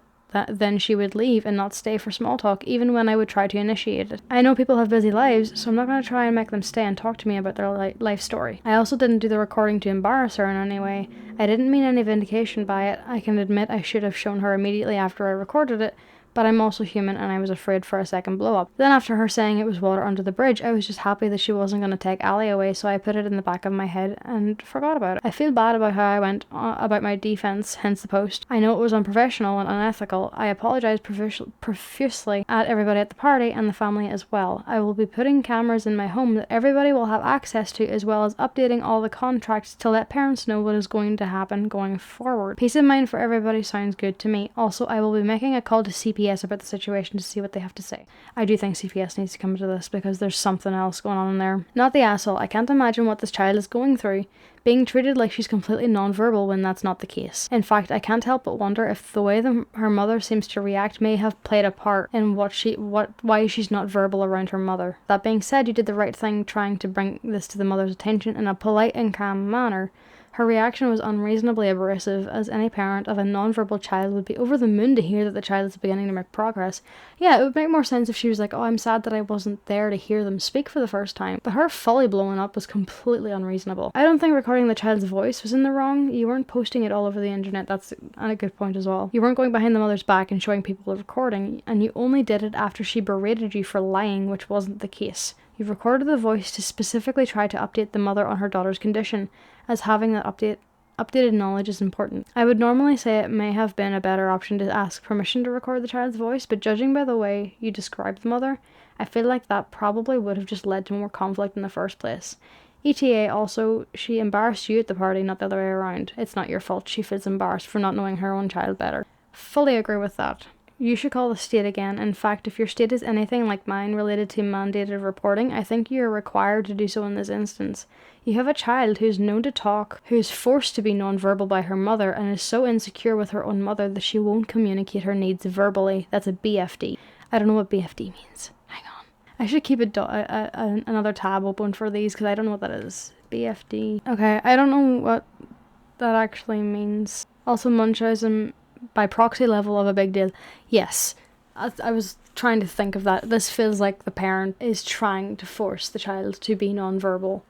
then she would leave and not stay for small talk, even when I would try to initiate it. I know people have busy lives, so I'm not going to try and make them stay and talk to me about their life story. I also didn't do the recording to embarrass her in any way. I didn't mean any vindication by it. I can admit I should have shown her immediately after I recorded it, but I'm also human and I was afraid for a second blow up. Then after her saying it was water under the bridge, I was just happy that she wasn't going to take Ali away, so I put it in the back of my head and forgot about it. I feel bad about how I went about my defense, hence the post. I know it was unprofessional and unethical. I apologize profusely at everybody at the party and the family as well. I will be putting cameras in my home that everybody will have access to, as well as updating all the contracts to let parents know what is going to happen going forward. Peace of mind for everybody sounds good to me. Also, I will be making a call to CPS about the situation to see what they have to say. I do think CPS needs to come to this because there's something else going on in there. Not the asshole. I can't imagine what this child is going through, being treated like she's completely non-verbal when that's not the case. In fact, I can't help but wonder if the way her mother seems to react may have played a part in why she's not verbal around her mother. That being said, you did the right thing trying to bring this to the mother's attention in a polite and calm manner. Her reaction was unreasonably abrasive, as any parent of a non-verbal child would be over the moon to hear that the child is beginning to make progress. Yeah, it would make more sense if she was like, oh, I'm sad that I wasn't there to hear them speak for the first time. But her fully blowing up was completely unreasonable. I don't think recording the child's voice was in the wrong. You weren't posting it all over the internet. That's a good point as well. You weren't going behind the mother's back and showing people the recording, and you only did it after she berated you for lying, which wasn't the case. You've recorded the voice to specifically try to update the mother on her daughter's condition, as having that updated knowledge is important. I would normally say it may have been a better option to ask permission to record the child's voice, but judging by the way you described the mother, I feel like that probably would have just led to more conflict in the first place. ETA also, she embarrassed you at the party, not the other way around. It's not your fault she feels embarrassed for not knowing her own child better. Fully agree with that. You should call the state again. In fact, if your state is anything like mine related to mandated reporting, I think you are required to do so in this instance. You have a child who is known to talk, who is forced to be non-verbal by her mother, and is so insecure with her own mother that she won't communicate her needs verbally. That's a BFD. I don't know what BFD means. Hang on. I should keep another tab open for these because I don't know what that is. BFD. Okay, I don't know what that actually means. Also, Munchausen by proxy level of a big deal. Yes, I was trying to think of that. This feels like the parent is trying to force the child to be non-verbal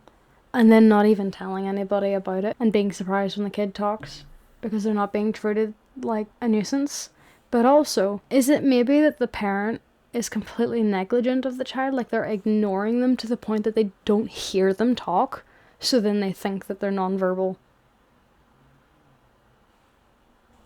and then not even telling anybody about it and being surprised when the kid talks because they're not being treated like a nuisance. But also, is it maybe that the parent is completely negligent of the child, like they're ignoring them to the point that they don't hear them talk, so then they think that they're non-verbal?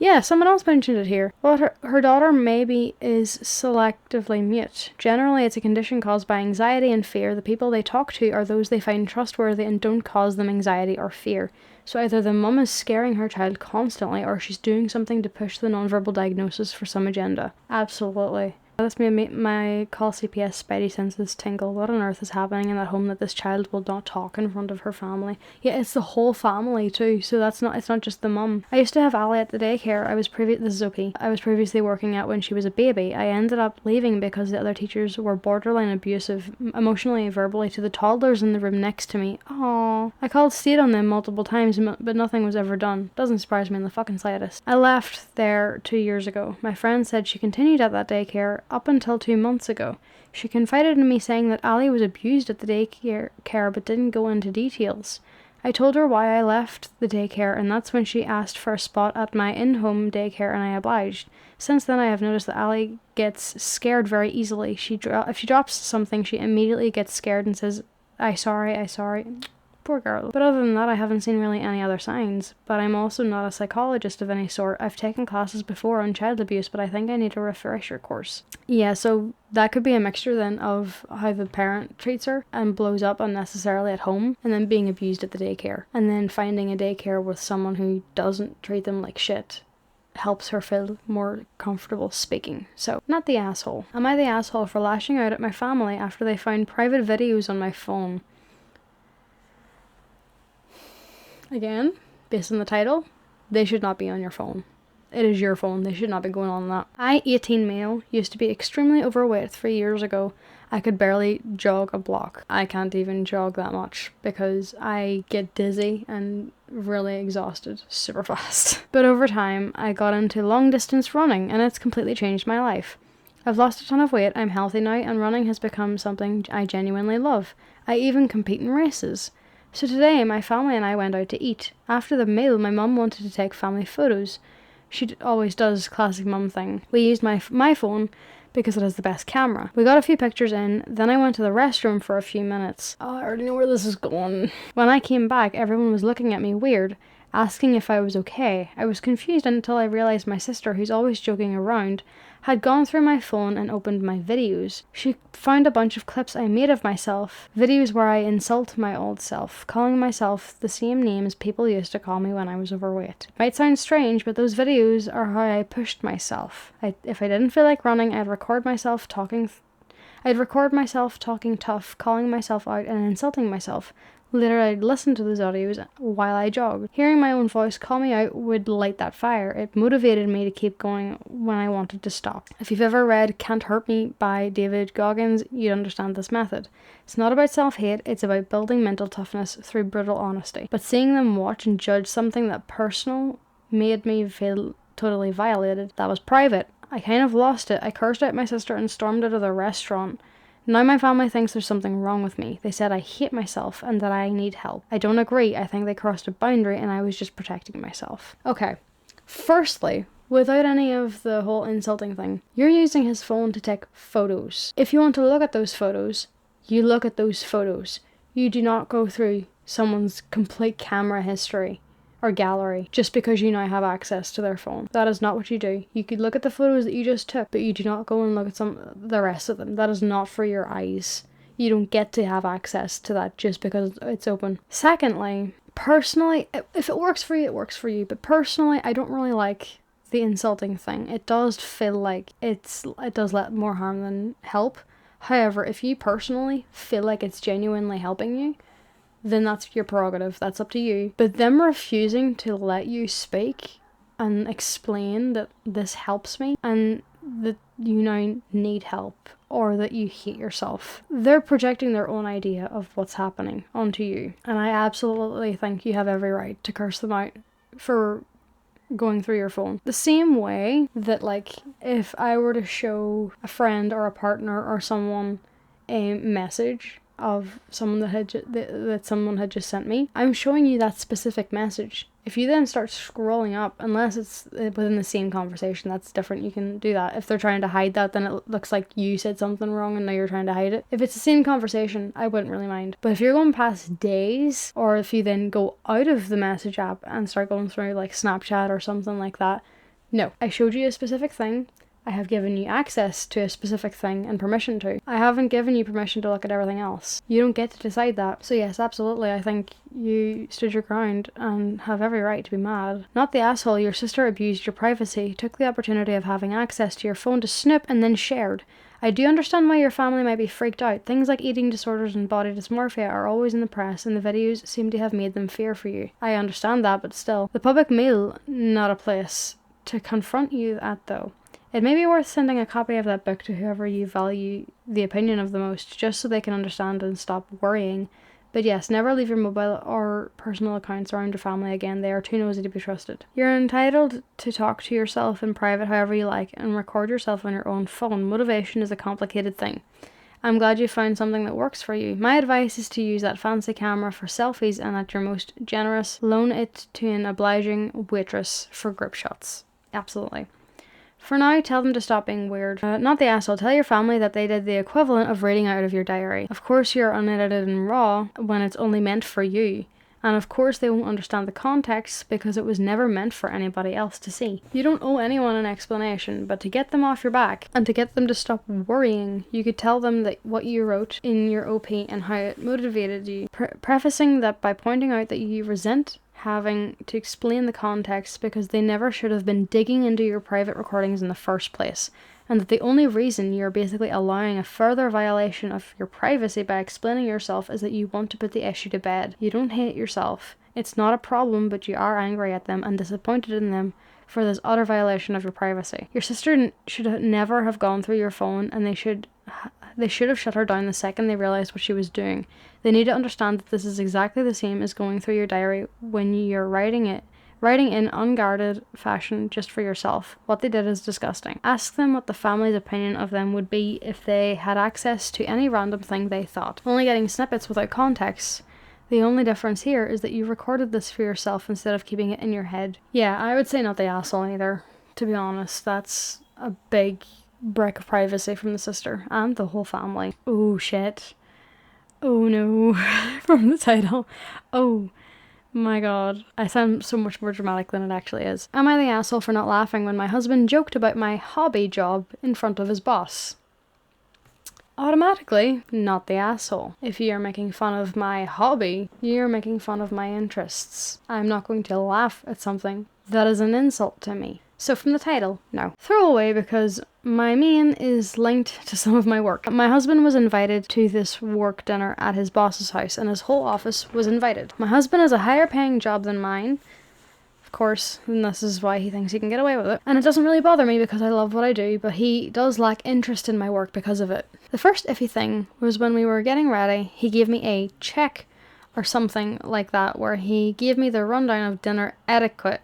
Yeah, someone else mentioned it here. Well, her daughter maybe is selectively mute. Generally, it's a condition caused by anxiety and fear. The people they talk to are those they find trustworthy and don't cause them anxiety or fear. So either the mum is scaring her child constantly or she's doing something to push the nonverbal diagnosis for some agenda. Absolutely. This made my call CPS spidey senses tingle. What on earth is happening in that home that this child will not talk in front of her family? Yeah, it's the whole family too, so it's not just the mum. I used to have Ali at the daycare this is OP. I was previously working at when she was a baby. I ended up leaving because the other teachers were borderline abusive, emotionally and verbally, to the toddlers in the room next to me. Aww. I called state on them multiple times, but nothing was ever done. Doesn't surprise me in the fucking slightest. I left there 2 years ago. My friend said she continued at that daycare up until 2 months ago. She confided in me saying that Ali was abused at the daycare but didn't go into details. I told her why I left the daycare, and that's when she asked for a spot at my in-home daycare, and I obliged. Since then I have noticed that Ali gets scared very easily. If she drops something, she immediately gets scared and says, I sorry. Poor girl. But other than that, I haven't seen really any other signs. But I'm also not a psychologist of any sort. I've taken classes before on child abuse, but I think I need a refresher course. Yeah, so that could be a mixture then of how the parent treats her and blows up unnecessarily at home, and then being abused at the daycare. And then finding a daycare with someone who doesn't treat them like shit helps her feel more comfortable speaking. So, not the asshole. Am I the asshole for lashing out at my family after they found private videos on my phone? Again, based on the title, they should not be on your phone. It is your phone. They should not be going on that. I, 18 male, used to be extremely overweight 3 years ago. I could barely jog a block. I can't even jog that much because I get dizzy and really exhausted super fast. But over time, I got into long distance running and it's completely changed my life. I've lost a ton of weight, I'm healthy now, and running has become something I genuinely love. I even compete in races. So today, my family and I went out to eat. After the meal, my mum wanted to take family photos. She always does, classic mum thing. We used my phone because it has the best camera. We got a few pictures in, then I went to the restroom for a few minutes. Oh, I already know where this is going. When I came back, everyone was looking at me weird, asking if I was okay. I was confused until I realised my sister, who's always joking around, had gone through my phone and opened my videos. She found a bunch of clips I made of myself, videos where I insult my old self, calling myself the same names people used to call me when I was overweight. It might sound strange, but those videos are how I pushed myself. If I didn't feel like running, I'd record myself talking tough, calling myself out and insulting myself. Literally, I'd listen to those audios while I jogged. Hearing my own voice call me out would light that fire. It motivated me to keep going when I wanted to stop. If you've ever read Can't Hurt Me by David Goggins, you'd understand this method. It's not about self-hate, it's about building mental toughness through brutal honesty. But seeing them watch and judge something that personal made me feel totally violated. That was private. I kind of lost it. I cursed out my sister and stormed out of the restaurant. Now my family thinks there's something wrong with me. They said I hate myself and that I need help. I don't agree. I think they crossed a boundary and I was just protecting myself. Okay. Firstly, without any of the whole insulting thing, you're using his phone to take photos. If you want to look at those photos, you look at those photos. You do not go through someone's complete camera history or gallery just because you now have access to their phone. That is not what you do. You could look at the photos that you just took, but you do not go and look at the rest of them. That is not for your eyes. You don't get to have access to that just because it's open. Secondly, personally, if it works for you, it works for you. But personally, I don't really like the insulting thing. It does feel like it does let more harm than help. However, if you personally feel like it's genuinely helping you, then that's your prerogative, that's up to you. But them refusing to let you speak and explain that this helps me and that you now need help or that you hate yourself, they're projecting their own idea of what's happening onto you. And I absolutely think you have every right to curse them out for going through your phone. The same way that, like, if I were to show a friend or a partner or someone a message of someone that someone had just sent me, I'm showing you that specific message. If you then start scrolling up, unless it's within the same conversation, that's different, you can do that. If they're trying to hide that, then it looks like you said something wrong and now you're trying to hide it. If it's the same conversation, I wouldn't really mind. But if you're going past days, or if you then go out of the message app and start going through like Snapchat or something like that, no. I showed you a specific thing. I have given you access to a specific thing and permission to. I haven't given you permission to look at everything else. You don't get to decide that. So yes, absolutely, I think you stood your ground and have every right to be mad. Not the asshole. Your sister abused your privacy, took the opportunity of having access to your phone to snoop and then shared. I do understand why your family might be freaked out. Things like eating disorders and body dysmorphia are always in the press and the videos seem to have made them fear for you. I understand that, but still. The public meal, not a place to confront you at though. It may be worth sending a copy of that book to whoever you value the opinion of the most, just so they can understand and stop worrying. But yes, never leave your mobile or personal accounts around your family again. They are too nosy to be trusted. You're entitled to talk to yourself in private however you like and record yourself on your own phone. Motivation is a complicated thing. I'm glad you found something that works for you. My advice is to use that fancy camera for selfies and at your most generous, loan it to an obliging waitress for grip shots. Absolutely. For now, tell them to stop being weird. Not the asshole. Tell your family that they did the equivalent of reading out of your diary. Of course you're unedited and raw when it's only meant for you. And of course they won't understand the context because it was never meant for anybody else to see. You don't owe anyone an explanation, but to get them off your back and to get them to stop worrying, you could tell them that what you wrote in your OP and how it motivated you. Prefacing that by pointing out that you resent having to explain the context because they never should have been digging into your private recordings in the first place, and that the only reason you're basically allowing a further violation of your privacy by explaining yourself is that you want to put the issue to bed. You don't hate yourself. It's not a problem, but you are angry at them and disappointed in them for this utter violation of your privacy. Your sister should never have gone through your phone, and they should have shut her down the second they realised what she was doing. They need to understand that this is exactly the same as going through your diary when you're writing in unguarded fashion just for yourself. What they did is disgusting. Ask them what the family's opinion of them would be if they had access to any random thing they thought. Only getting snippets without context. The only difference here is that you recorded this for yourself instead of keeping it in your head. Yeah, I would say not the asshole either, to be honest. That's a big break of privacy from the sister and the whole family. Oh shit. Oh no. From the title. Oh my god. I sound so much more dramatic than it actually is. Am I the asshole for not laughing when my husband joked about my hobby job in front of his boss? Automatically, not the asshole. If you're making fun of my hobby, you're making fun of my interests. I'm not going to laugh at something that is an insult to me. So from the title, no. Throwaway because my main is linked to some of my work. My husband was invited to this work dinner at his boss's house, and his whole office was invited. My husband has a higher paying job than mine, of course, and this is why he thinks he can get away with it. And it doesn't really bother me because I love what I do, but he does lack interest in my work because of it. The first iffy thing was when we were getting ready, he gave me a check or something like that, where he gave me the rundown of dinner etiquette.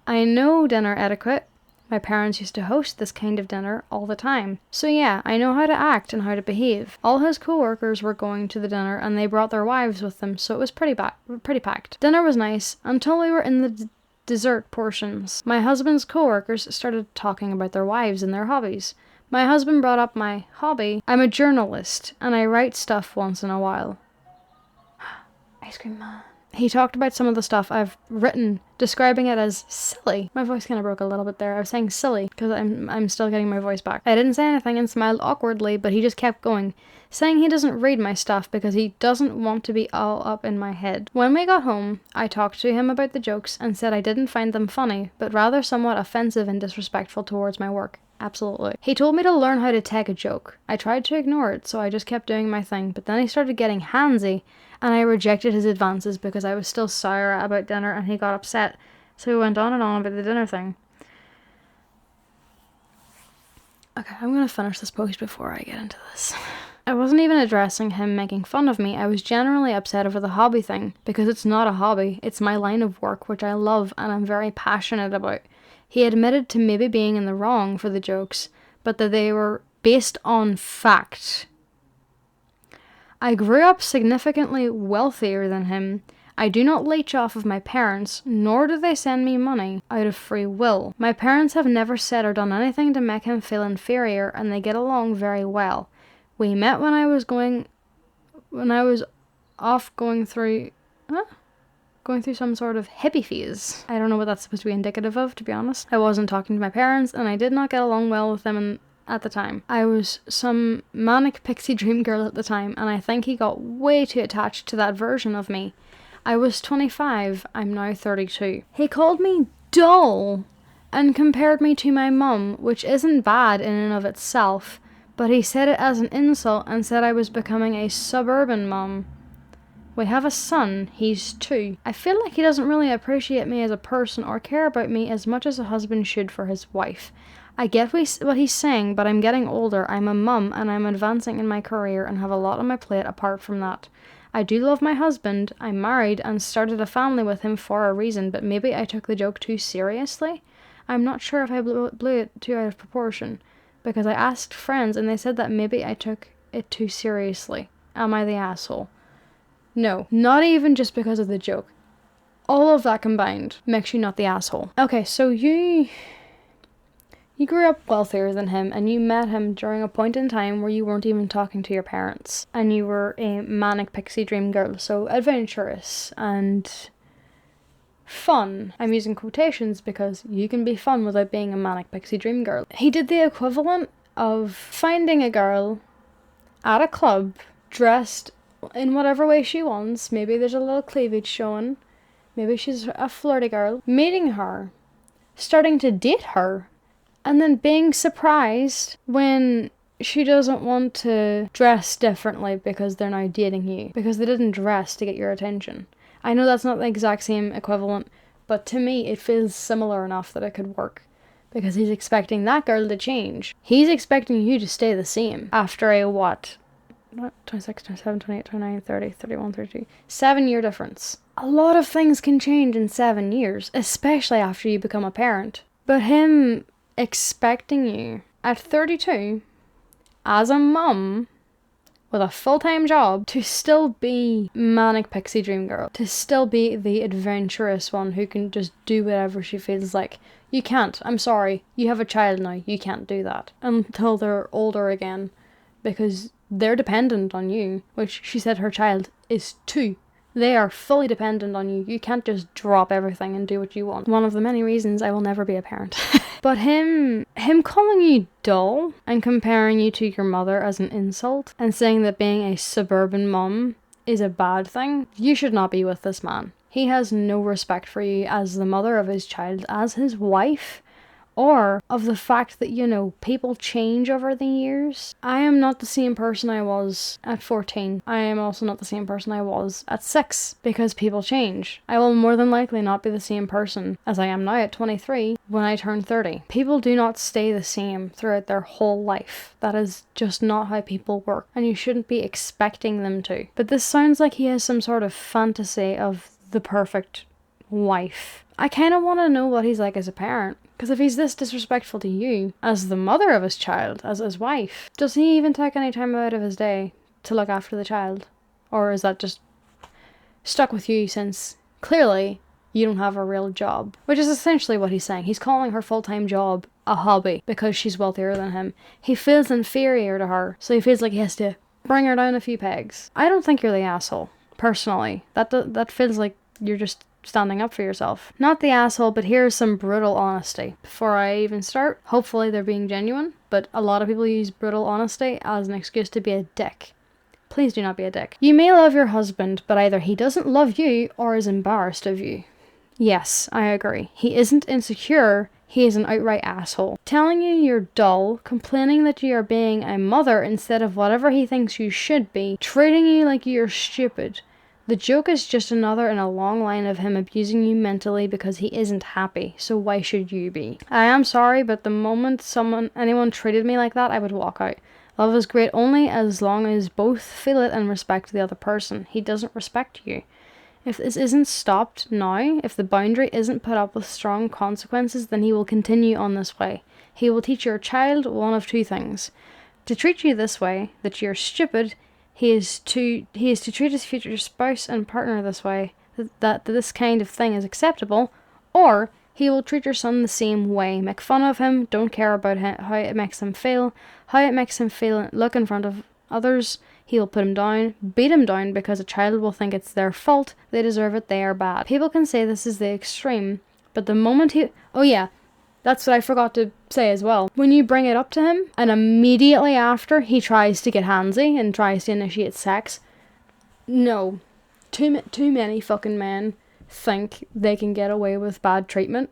I know dinner etiquette. My parents used to host this kind of dinner all the time. So yeah, I know how to act and how to behave. All his co-workers were going to the dinner and they brought their wives with them, so it was pretty packed. Dinner was nice until we were in the dessert portions. My husband's co-workers started talking about their wives and their hobbies. My husband brought up my hobby. I'm a journalist and I write stuff once in a while. Ice cream man. He talked about some of the stuff I've written, describing it as silly. My voice kind of broke a little bit there. I was saying silly because I'm still getting my voice back. I didn't say anything and smiled awkwardly, but he just kept going, saying he doesn't read my stuff because he doesn't want to be all up in my head. When we got home, I talked to him about the jokes and said I didn't find them funny, but rather somewhat offensive and disrespectful towards my work. Absolutely. He told me to learn how to take a joke. I tried to ignore it, so I just kept doing my thing, but then he started getting handsy, and I rejected his advances because I was still sour about dinner and he got upset, so we went on and on about the dinner thing. Okay, I'm gonna finish this post before I get into this. I wasn't even addressing him making fun of me. I was generally upset over the hobby thing, because it's not a hobby, it's my line of work which I love and I'm very passionate about. He admitted to maybe being in the wrong for the jokes, but that they were based on fact. I grew up significantly wealthier than him. I do not leech off of my parents, nor do they send me money out of free will. My parents have never said or done anything to make him feel inferior, and they get along very well. We met when I was going through some sort of hippie phase. I don't know what that's supposed to be indicative of, to be honest. I wasn't talking to my parents, and I did not get along well with them at the time. I was some manic pixie dream girl at the time, and I think he got way too attached to that version of me. I was 25, I'm now 32. He called me dull and compared me to my mum, which isn't bad in and of itself, but he said it as an insult and said I was becoming a suburban mum. We have a son, he's 2. I feel like he doesn't really appreciate me as a person or care about me as much as a husband should for his wife. I get what he's saying, but I'm getting older, I'm a mum, and I'm advancing in my career and have a lot on my plate apart from that. I do love my husband, I'm married and started a family with him for a reason, but maybe I took the joke too seriously? I'm not sure if I blew it too out of proportion, because I asked friends and they said that maybe I took it too seriously. Am I the asshole? No, not even just because of the joke. All of that combined makes you not the asshole. Okay, so you grew up wealthier than him, and you met him during a point in time where you weren't even talking to your parents, and you were a manic pixie dream girl, so adventurous and fun. I'm using quotations because you can be fun without being a manic pixie dream girl. He did the equivalent of finding a girl at a club, dressed in whatever way she wants. Maybe there's a little cleavage showing, maybe she's a flirty girl, meeting her, starting to date her, and then being surprised when she doesn't want to dress differently because they're now dating you, because they didn't dress to get your attention. I know that's not the exact same equivalent, but to me it feels similar enough that it could work. Because he's expecting that girl to change. He's expecting you to stay the same after a what? 26, 27, 28, 29, 30, 31, 32. 7-year difference. A lot of things can change in 7 years, especially after you become a parent. But him expecting you at 32 as a mum with a full-time job to still be manic pixie dream girl, to still be the adventurous one who can just do whatever she feels like. You can't. I'm sorry. You have a child now. You can't do that until they're older again, because they're dependent on you, which she said her child is 2. They are fully dependent on you. You can't just drop everything and do what you want. One of the many reasons I will never be a parent. But him calling you dull and comparing you to your mother as an insult and saying that being a suburban mum is a bad thing, you should not be with this man. He has no respect for you as the mother of his child, as his wife, or of the fact that, you know, people change over the years. I am not the same person I was at 14. I am also not the same person I was at 6, because people change. I will more than likely not be the same person as I am now at 23 when I turn 30. People do not stay the same throughout their whole life. That is just not how people work, and you shouldn't be expecting them to. But this sounds like he has some sort of fantasy of the perfect wife. I kind of want to know what he's like as a parent. Because if he's this disrespectful to you, as the mother of his child, as his wife, does he even take any time out of his day to look after the child? Or is that just stuck with you since clearly you don't have a real job? Which is essentially what he's saying. He's calling her full-time job a hobby because she's wealthier than him. He feels inferior to her, so he feels like he has to bring her down a few pegs. I don't think you're the asshole, personally. That feels like you're just standing up for yourself. Not the asshole, but here's some brutal honesty. Before I even start, hopefully they're being genuine, but a lot of people use brutal honesty as an excuse to be a dick. Please do not be a dick. You may love your husband, but either he doesn't love you or is embarrassed of you. Yes, I agree. He isn't insecure, he is an outright asshole. Telling you you're dull, complaining that you are being a mother instead of whatever he thinks you should be, treating you like you're stupid. The joke is just another in a long line of him abusing you mentally because he isn't happy, so why should you be? I am sorry, but the moment anyone treated me like that, I would walk out. Love is great only as long as both feel it and respect the other person. He doesn't respect you. If this isn't stopped now, if the boundary isn't put up with strong consequences, then he will continue on this way. He will teach your child one of 2 things. To treat you this way, that you're stupid. He is to treat his future spouse and partner this way, that this kind of thing is acceptable, or he will treat your son the same way, make fun of him, don't care about how it makes him feel, look in front of others. He will put him down, beat him down because a child will think it's their fault, they deserve it, they are bad. People can say this is the extreme, but the moment oh yeah, that's what I forgot to say as well. When you bring it up to him, and immediately after he tries to get handsy and tries to initiate sex, no. Too many fucking men think they can get away with bad treatment,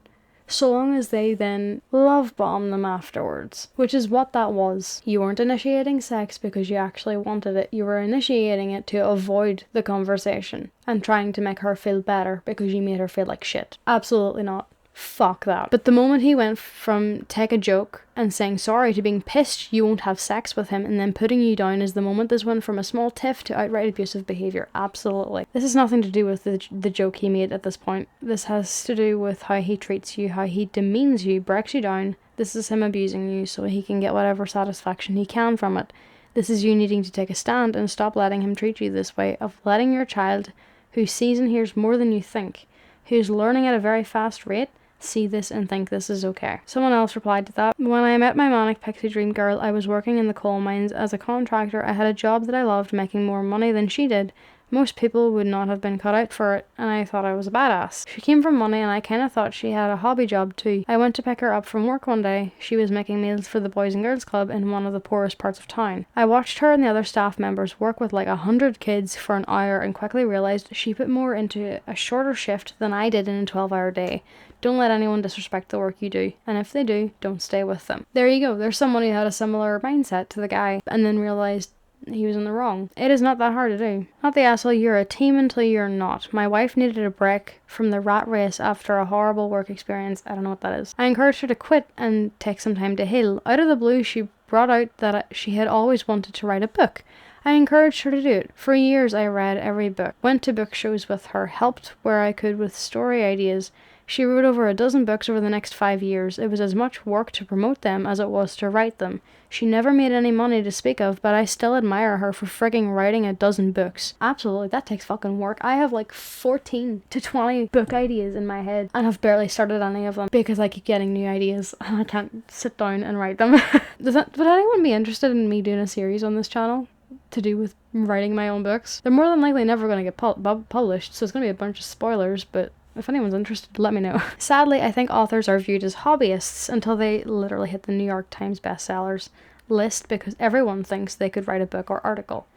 so long as they then love bomb them afterwards. Which is what that was. You weren't initiating sex because you actually wanted it. You were initiating it to avoid the conversation and trying to make her feel better because you made her feel like shit. Absolutely not. Fuck that. But the moment he went from take a joke and saying sorry to being pissed you won't have sex with him and then putting you down is the moment this went from a small tiff to outright abusive behaviour. Absolutely. This has nothing to do with the joke he made at this point. This has to do with how he treats you, how he demeans you, breaks you down. This is him abusing you so he can get whatever satisfaction he can from it. This is you needing to take a stand and stop letting him treat you this way, of letting your child, who sees and hears more than you think, who's learning at a very fast rate, see this and think this is okay. Someone else replied to that. When I met my manic pixie dream girl, I was working in the coal mines as a contractor. I had a job that I loved, making more money than she did. Most people would not have been cut out for it, and I thought I was a badass. She came from money, and I kind of thought she had a hobby job too. I went to pick her up from work one day. She was making meals for the Boys and Girls Club in one of the poorest parts of town. I watched her and the other staff members work with like 100 kids for an hour and quickly realised she put more into a shorter shift than I did in a 12-hour day. Don't let anyone disrespect the work you do, and if they do, don't stay with them. There you go. There's someone who had a similar mindset to the guy and then realised he was in the wrong. It is not that hard to do. Not the asshole, you're a team until you're not. My wife needed a break from the rat race after a horrible work experience. I don't know what that is. I encouraged her to quit and take some time to heal. Out of the blue, she brought out that she had always wanted to write a book. I encouraged her to do it. For years I read every book, went to book shows with her, helped where I could with story ideas. She wrote over a dozen books over the next 5 years. It was as much work to promote them as it was to write them. She never made any money to speak of, but I still admire her for frigging writing a dozen books. Absolutely, that takes fucking work. I have like 14 to 20 book ideas in my head and have barely started any of them because I keep getting new ideas and I can't sit down and write them. Would anyone be interested in me doing a series on this channel to do with writing my own books? They're more than likely never going to get published, so it's going to be a bunch of spoilers, but if anyone's interested, let me know. Sadly, I think authors are viewed as hobbyists until they literally hit the New York Times bestsellers list because everyone thinks they could write a book or article.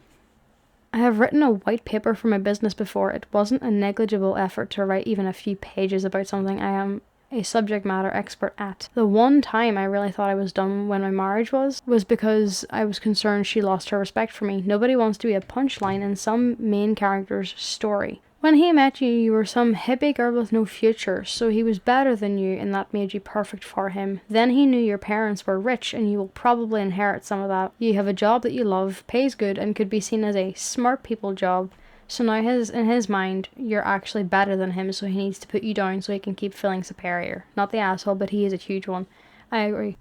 I have written a white paper for my business before. It wasn't a negligible effort to write even a few pages about something I am a subject matter expert at. The one time I really thought I was done when my marriage was because I was concerned she lost her respect for me. Nobody wants to be a punchline in some main character's story. When he met you, you were some hippie girl with no future, so he was better than you and that made you perfect for him. Then he knew your parents were rich and you will probably inherit some of that. You have a job that you love, pays good, and could be seen as a smart people job. So now in his mind, you're actually better than him, so he needs to put you down so he can keep feeling superior. Not the asshole, but he is a huge one. I agree.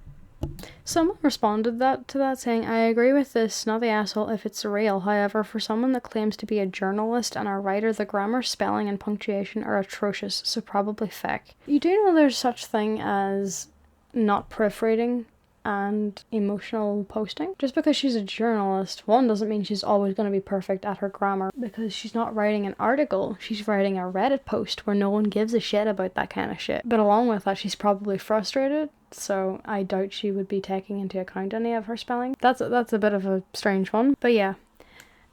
Someone responded to that saying, I agree with this, not the asshole if it's real. However, for someone that claims to be a journalist and a writer, the grammar, spelling, and punctuation are atrocious, so probably fake. You do know there's such thing as not proofreading and emotional posting? Just because she's a journalist, one, doesn't mean she's always going to be perfect at her grammar, because she's not writing an article, she's writing a Reddit post where no one gives a shit about that kind of shit. But along with that, she's probably frustrated, so I doubt she would be taking into account any of her spelling. That's a bit of a strange one, but yeah.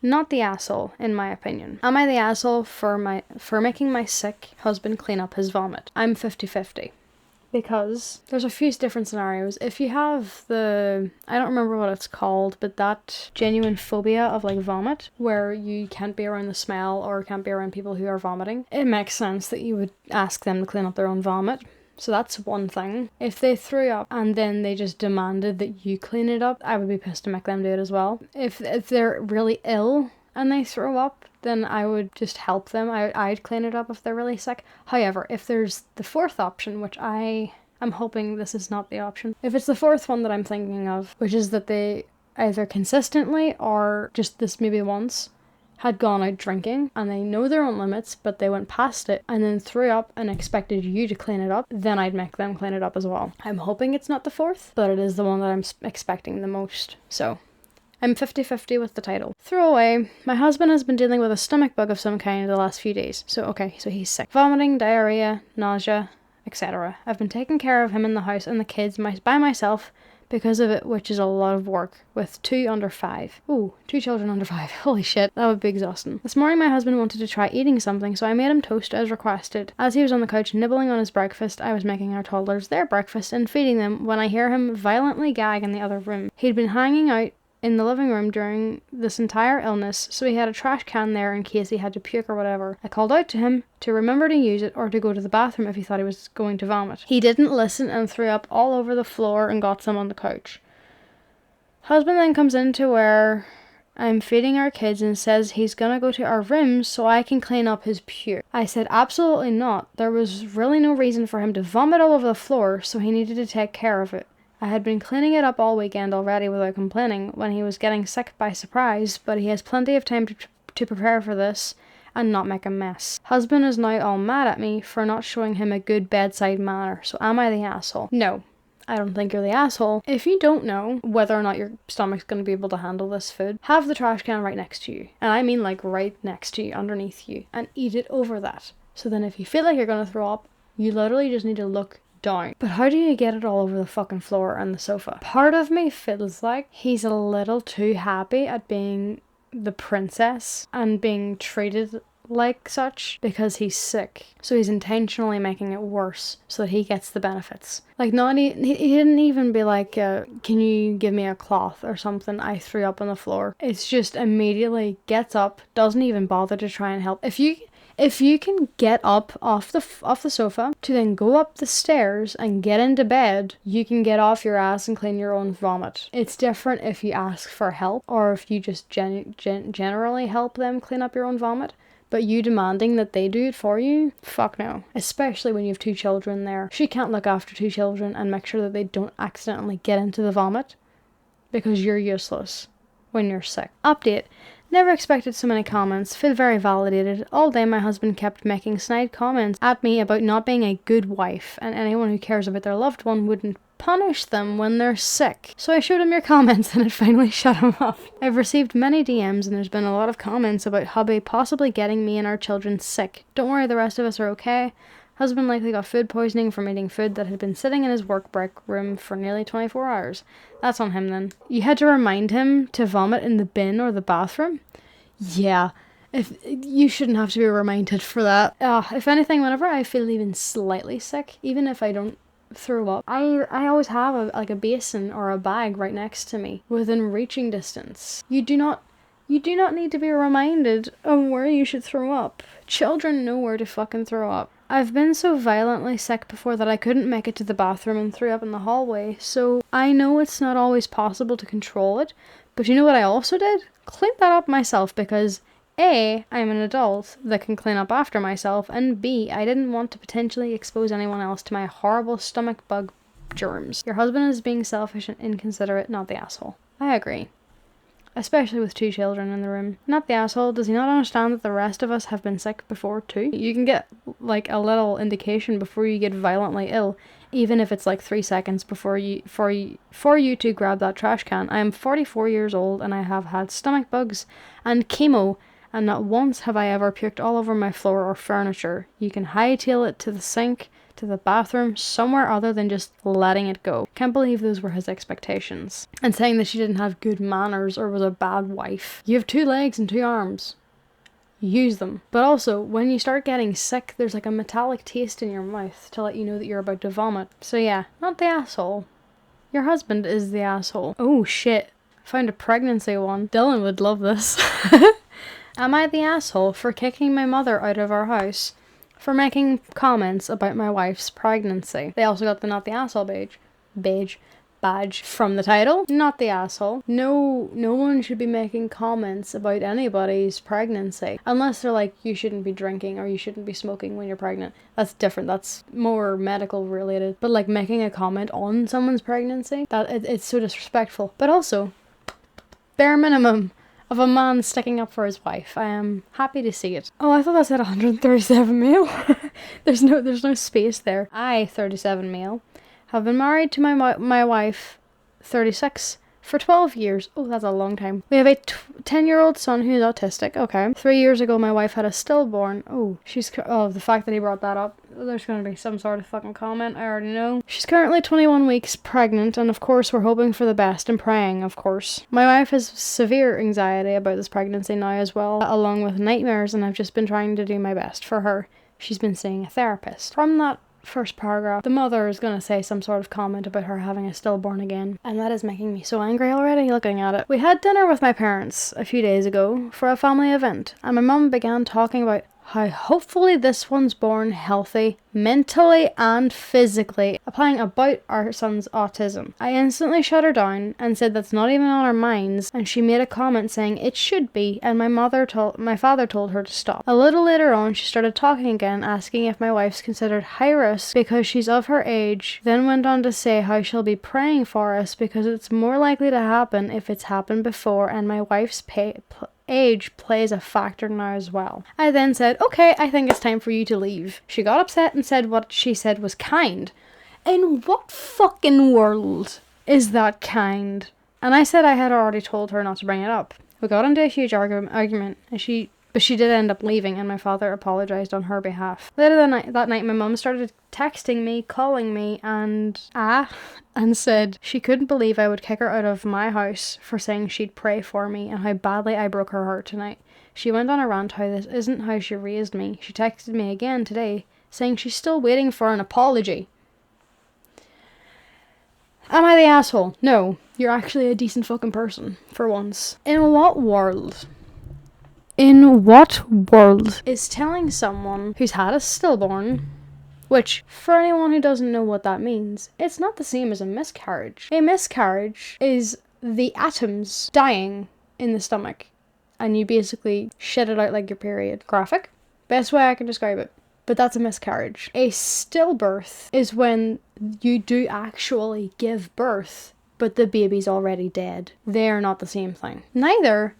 Not the asshole, in my opinion. Am I the asshole for making my sick husband clean up his vomit? I'm 50-50. Because there's a few different scenarios. If you have I don't remember what it's called, but that genuine phobia of like vomit, where you can't be around the smell or can't be around people who are vomiting, it makes sense that you would ask them to clean up their own vomit. So that's one thing. If they threw up and then they just demanded that you clean it up, I would be pissed to make them do it as well. If they're really ill and they throw up, then I would just help them. I'd clean it up if they're really sick. However, if there's the fourth option, which I'm hoping this is not the option. If it's the fourth one that I'm thinking of, which is that they either consistently or just this maybe once had gone out drinking and they know their own limits, but they went past it and then threw up and expected you to clean it up, then I'd make them clean it up as well. I'm hoping it's not the fourth, but it is the one that I'm expecting the most. So I'm 50-50 with the title. Throwaway. My husband has been dealing with a stomach bug of some kind the last few days. So he's sick. Vomiting, diarrhea, nausea, etc. I've been taking care of him in the house and the kids by myself because of it, which is a lot of work, with 2 under 5. Ooh, 2 children under 5. Holy shit, that would be exhausting. This morning my husband wanted to try eating something, so I made him toast as requested. As he was on the couch nibbling on his breakfast, I was making our toddlers their breakfast and feeding them when I hear him violently gag in the other room. He'd been hanging out in the living room during this entire illness, so he had a trash can there in case he had to puke or whatever. I called out to him to remember to use it or to go to the bathroom if he thought he was going to vomit. He didn't listen and threw up all over the floor and got some on the couch. Husband then comes into where I'm feeding our kids and says he's gonna go to our rooms so I can clean up his puke. I said absolutely not. There was really no reason for him to vomit all over the floor, so he needed to take care of it. I had been cleaning it up all weekend already without complaining when he was getting sick by surprise, but he has plenty of time to prepare for this and not make a mess. Husband is now all mad at me for not showing him a good bedside manner, so am I the asshole? No, I don't think you're the asshole. If you don't know whether or not your stomach's going to be able to handle this food, have the trash can right next to you. And I mean like right next to you, underneath you, and eat it over that. So then if you feel like you're going to throw up, you literally just need to look down. But how do you get it all over the fucking floor and the sofa? Part of me feels like he's a little too happy at being the princess and being treated like such because he's sick. So he's intentionally making it worse so that he gets the benefits. Like, he didn't even be like, can you give me a cloth or something? I threw up on the floor. It's just immediately gets up, doesn't even bother to try and help. If you can get up off the sofa to then go up the stairs and get into bed, you can get off your ass and clean your own vomit. It's different if you ask for help or if you just generally help them clean up your own vomit. But you demanding that they do it for you? Fuck no. Especially when you have 2 children there. She can't look after 2 children and make sure that they don't accidentally get into the vomit because you're useless when you're sick. Update. Never expected so many comments. Feel very validated. All day my husband kept making snide comments at me about not being a good wife, and anyone who cares about their loved one wouldn't punish them when they're sick. So I showed him your comments and it finally shut him up. I've received many DMs and there's been a lot of comments about hubby possibly getting me and our children sick. Don't worry, the rest of us are okay. Husband likely got food poisoning from eating food that had been sitting in his work break room for nearly 24 hours. That's on him then. You had to remind him to vomit in the bin or the bathroom? Yeah. If you shouldn't have to be reminded for that. If anything, whenever I feel even slightly sick, even if I don't throw up, I always have a basin or a bag right next to me within reaching distance. You do not need to be reminded of where you should throw up. Children know where to fucking throw up. I've been so violently sick before that I couldn't make it to the bathroom and threw up in the hallway, so I know it's not always possible to control it, but you know what I also did? Clean that up myself because A, I'm an adult that can clean up after myself, and B, I didn't want to potentially expose anyone else to my horrible stomach bug germs. Your husband is being selfish and inconsiderate, not the asshole. I agree. Especially with 2 children in the room. Not the asshole. Does he not understand that the rest of us have been sick before too? You can get like a little indication before you get violently ill, even if it's like 3 seconds before you to grab that trash can. I am 44 years old and I have had stomach bugs and chemo, and not once have I ever puked all over my floor or furniture. You can hightail it to the sink, to the bathroom, somewhere other than just letting it go. Can't believe those were his expectations. And saying that she didn't have good manners or was a bad wife. You have 2 legs and 2 arms. Use them. But also, when you start getting sick, there's like a metallic taste in your mouth to let you know that you're about to vomit. So yeah, not the asshole. Your husband is the asshole. Oh shit. Found a pregnancy one. Dylan would love this. Am I the asshole for kicking my mother out of our house? For making comments about my wife's pregnancy. They also got the not the asshole badge from the title. Not the asshole. No one should be making comments about anybody's pregnancy. Unless they're like, you shouldn't be drinking or you shouldn't be smoking when you're pregnant. That's different. That's more medical related. But like making a comment on someone's pregnancy, it's so disrespectful. But also, bare minimum of a man sticking up for his wife. I am happy to see it. Oh, I thought that said 137 male. There's no space there. I, 37 male, have been married to my wife, 36, for 12 years. Oh, that's a long time. We have a 10-year-old son who's autistic. Okay. 3 years ago, my wife had a stillborn. Oh, the fact that he brought that up. There's going to be some sort of fucking comment. I already know. She's currently 21 weeks pregnant, and of course, we're hoping for the best and praying, of course. My wife has severe anxiety about this pregnancy now as well, along with nightmares, and I've just been trying to do my best for her. She's been seeing a therapist. From that first paragraph, the mother is going to say some sort of comment about her having a stillborn again, and that is making me so angry already looking at it. We had dinner with my parents a few days ago for a family event, and my mum began talking about how hopefully this one's born healthy, mentally and physically, applying about our son's autism. I instantly shut her down and said that's not even on our minds, and she made a comment saying it should be, and my father told her to stop. A little later on, she started talking again, asking if my wife's considered high risk because she's of her age, then went on to say how she'll be praying for us because it's more likely to happen if it's happened before, and my wife's age plays a factor now as well. I then said, okay, I think it's time for you to leave. She got upset and said what she said was kind. In what fucking world is that kind? And I said I had already told her not to bring it up. We got into a huge argument and she But she did end up leaving, and my father apologised on her behalf. Later that night, my mum started texting me, calling me, and said she couldn't believe I would kick her out of my house for saying she'd pray for me and how badly I broke her heart tonight. She went on a rant how this isn't how she raised me. She texted me again today, saying she's still waiting for an apology. Am I the asshole? No, you're actually a decent fucking person, for once. In what world is telling someone who's had a stillborn, which, for anyone who doesn't know what that means, it's not the same as a miscarriage. A miscarriage is the atoms dying in the stomach, and you basically shit it out like your period. Graphic? Best way I can describe it. But that's a miscarriage. A stillbirth is when you do actually give birth, but the baby's already dead. They are not the same thing. Neither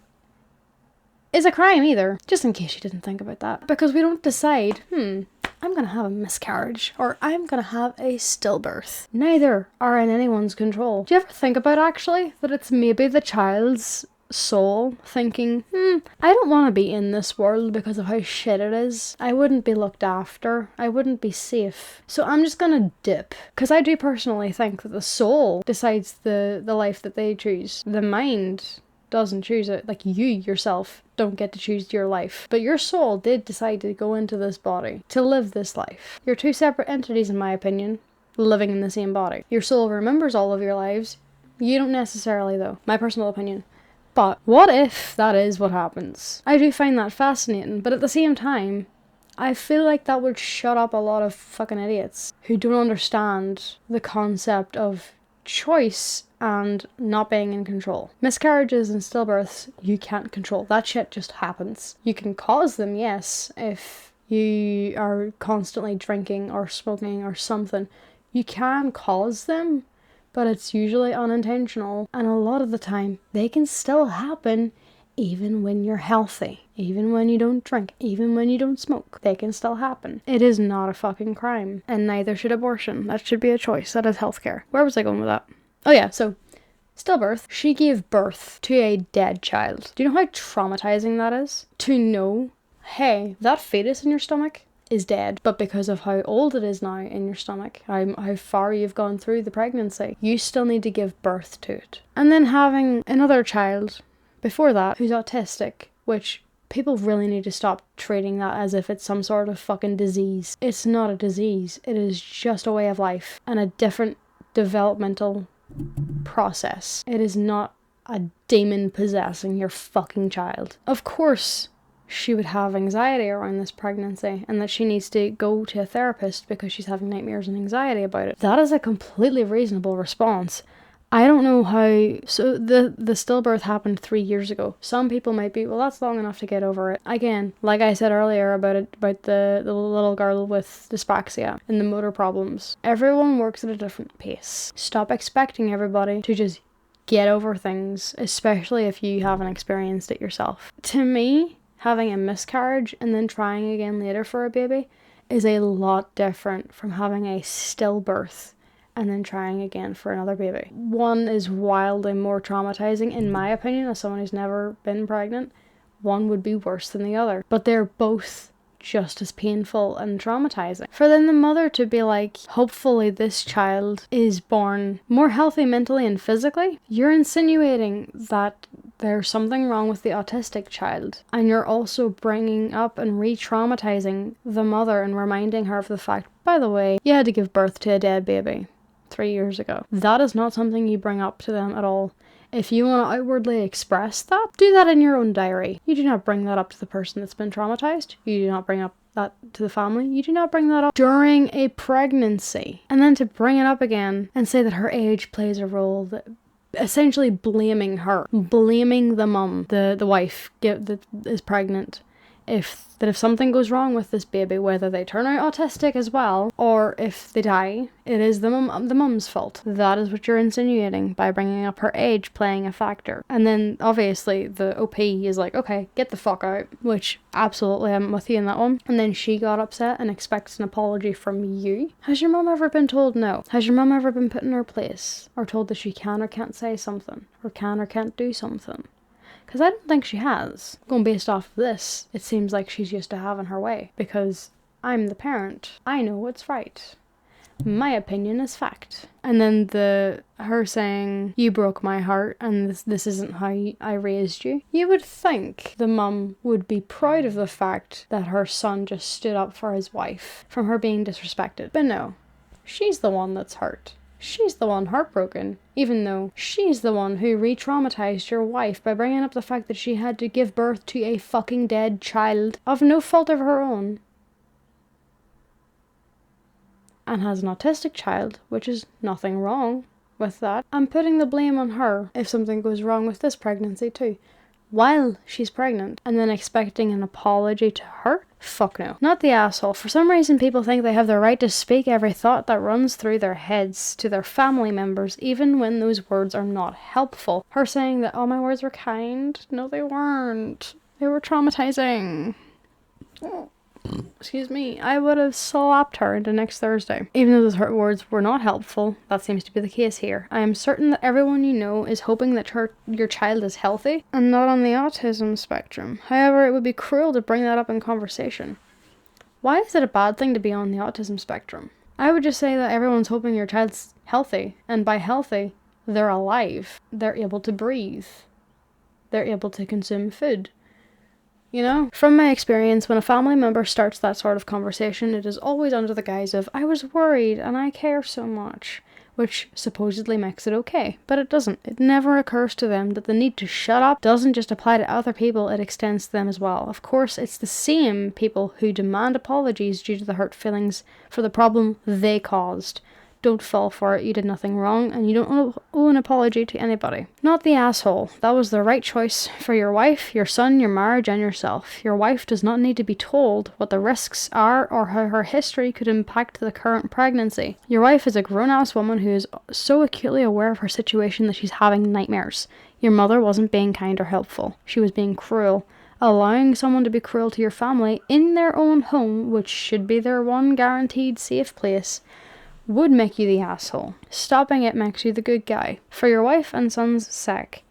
is a crime either, just in case you didn't think about that. Because we don't decide, I'm gonna have a miscarriage, or I'm gonna have a stillbirth. Neither are in anyone's control. Do you ever think about actually that it's maybe the child's soul thinking, I don't want to be in this world because of how shit it is. I wouldn't be looked after. I wouldn't be safe. So I'm just gonna dip. Because I do personally think that the soul decides the life that they choose. The mind doesn't choose it. Like, you yourself don't get to choose your life. But your soul did decide to go into this body, to live this life. You're two separate entities, in my opinion, living in the same body. Your soul remembers all of your lives. You don't necessarily, though. My personal opinion. But what if that is what happens? I do find that fascinating, but at the same time, I feel like that would shut up a lot of fucking idiots who don't understand the concept of choice and not being in control. Miscarriages and stillbirths, you can't control. That shit just happens. You can cause them, yes, if you are constantly drinking or smoking or something. You can cause them, but it's usually unintentional, and a lot of the time they can still happen even when you're healthy, even when you don't drink, even when you don't smoke. They can still happen. It is not a fucking crime, and neither should abortion. That should be a choice. That is healthcare. Where was I going with that? Oh yeah, so stillbirth. She gave birth to a dead child. Do you know how traumatizing that is? To know, hey, that fetus in your stomach is dead, but because of how old it is now in your stomach, how far you've gone through the pregnancy, you still need to give birth to it. And then having another child before that who's autistic, which people really need to stop treating that as if it's some sort of fucking disease. It's not a disease. It is just a way of life and a different developmental process. It is not a demon possessing your fucking child. Of course, she would have anxiety around this pregnancy and that she needs to go to a therapist because she's having nightmares and anxiety about it. That is a completely reasonable response. I don't know how... So the stillbirth happened 3 years ago. Some people might be, well, that's long enough to get over it. Again, like I said earlier about the little girl with dyspraxia and the motor problems. Everyone works at a different pace. Stop expecting everybody to just get over things, especially if you haven't experienced it yourself. To me, having a miscarriage and then trying again later for a baby is a lot different from having a stillbirth and then trying again for another baby. One is wildly more traumatizing, in my opinion, as someone who's never been pregnant. One would be worse than the other, but they're both just as painful and traumatizing. For then the mother to be like, hopefully this child is born more healthy mentally and physically, you're insinuating that there's something wrong with the autistic child, and you're also bringing up and re-traumatizing the mother and reminding her of the fact, by the way, you had to give birth to a dead baby 3 years ago. That is not something you bring up to them at all. If you want to outwardly express that, do that in your own diary. You do not bring that up to the person that's been traumatized. You do not bring up that to the family. You do not bring that up during a pregnancy. And then to bring it up again and say that her age plays a role, that essentially blaming her, blaming the mum, the wife that is pregnant, if something goes wrong with this baby, whether they turn out autistic as well, or if they die, it is the mum's fault. That is what you're insinuating by bringing up her age playing a factor. And then obviously the OP is like, okay, get the fuck out, which absolutely I'm with you in that one. And then she got upset and expects an apology from you. Has your mum ever been told no? Has your mum ever been put in her place, or told that she can or can't say something, or can or can't do something? Because I don't think she has. Going based off of this, it seems like she's used to having her way. Because I'm the parent. I know what's right. My opinion is fact. And then her saying, you broke my heart and this isn't how I raised you. You would think the mum would be proud of the fact that her son just stood up for his wife from her being disrespected. But no, she's the one that's hurt. She's the one heartbroken, even though she's the one who re-traumatized your wife by bringing up the fact that she had to give birth to a fucking dead child of no fault of her own. And has an autistic child, which is nothing wrong with that. I'm putting the blame on her if something goes wrong with this pregnancy too. While she's pregnant, and then expecting an apology to her? Fuck no. Not the asshole. For some reason people think they have the right to speak every thought that runs through their heads to their family members, even when those words are not helpful. Her saying that, oh, my words were kind. No, they weren't. They were traumatizing. Excuse me, I would have slapped her into next Thursday. Even though those words were not helpful, that seems to be the case here. I am certain that everyone you know is hoping that your child is healthy and not on the autism spectrum. However, it would be cruel to bring that up in conversation. Why is it a bad thing to be on the autism spectrum? I would just say that everyone's hoping your child's healthy, and by healthy, they're alive. They're able to breathe. They're able to consume food. You know, from my experience, when a family member starts that sort of conversation, it is always under the guise of, I was worried and I care so much, which supposedly makes it okay, but it doesn't. It never occurs to them that the need to shut up doesn't just apply to other people, it extends to them as well. Of course, it's the same people who demand apologies due to the hurt feelings for the problem they caused. Don't fall for it, you did nothing wrong, and you don't owe an apology to anybody. Not the asshole. That was the right choice for your wife, your son, your marriage, and yourself. Your wife does not need to be told what the risks are or how her history could impact the current pregnancy. Your wife is a grown-ass woman who is so acutely aware of her situation that she's having nightmares. Your mother wasn't being kind or helpful. She was being cruel. Allowing someone to be cruel to your family in their own home, which should be their one guaranteed safe place, would make you the asshole. Stopping it makes you the good guy. For your wife and son's sake.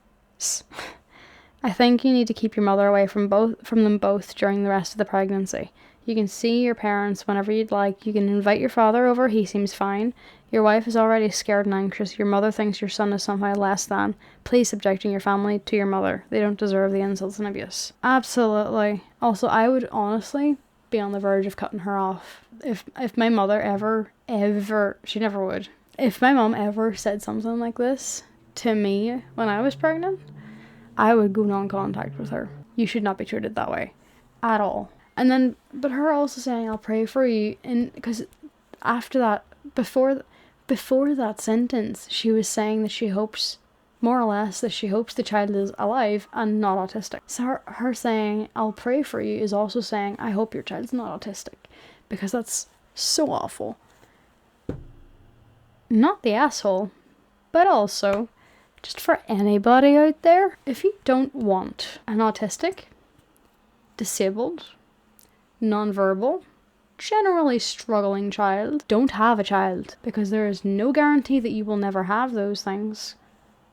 I think you need to keep your mother away from them both during the rest of the pregnancy. You can see your parents whenever you'd like. You can invite your father over, he seems fine. Your wife is already scared and anxious. Your mother thinks your son is somehow less than. Please subjecting your family to your mother. They don't deserve the insults and abuse. Absolutely. Also, I would honestly be on the verge of cutting her off. If my mother ever, she never would. If my mom ever said something like this to me when I was pregnant, I would go non-contact with her. You should not be treated that way. At all. And then, but her also saying, I'll pray for you, and because after that, before that sentence, she was saying that she hopes, more or less, that she hopes the child is alive and not autistic. So her saying, I'll pray for you, is also saying, I hope your child's not autistic. Because that's so awful. Not the asshole, but also, just for anybody out there, if you don't want an autistic, disabled, non-verbal, generally struggling child, don't have a child, because there is no guarantee that you will never have those things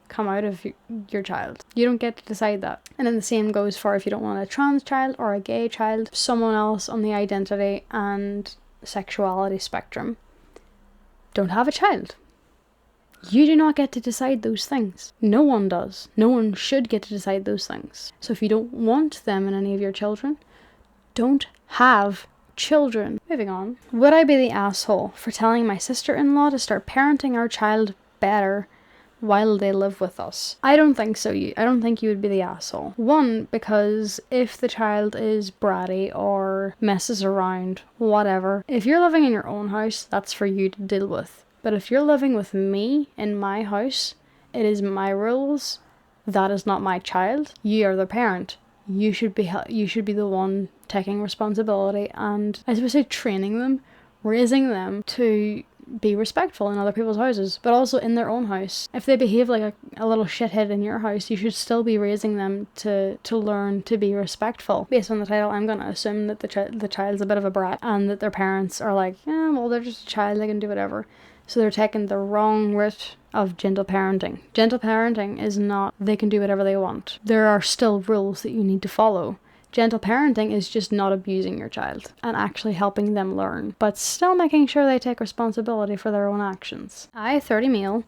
come out of your child. You don't get to decide that. And then the same goes for if you don't want a trans child or a gay child, someone else on the identity and sexuality spectrum. Don't have a child. You do not get to decide those things. No one does. No one should get to decide those things. So if you don't want them in any of your children, don't have children. Moving on. Would I be the asshole for telling my sister-in-law to start parenting our child better while they live with us? I don't think so. I don't think you would be the asshole. One, because if the child is bratty or messes around, whatever, if you're living in your own house, that's for you to deal with. But if you're living with me in my house, it is my rules. That is not my child. You are the parent. You should be the one taking responsibility and, I suppose, training them, raising them to be respectful in other people's houses, but also in their own house. If they behave like a little shithead in your house, you should still be raising them to learn to be respectful. Based on the title, I'm going to assume that the child's a bit of a brat and that their parents are like, yeah, well, they're just a child, they can do whatever. So they're taking the wrong route of gentle parenting. Gentle parenting is not they can do whatever they want. There are still rules that you need to follow. Gentle parenting is just not abusing your child and actually helping them learn, but still making sure they take responsibility for their own actions. I, 30 male,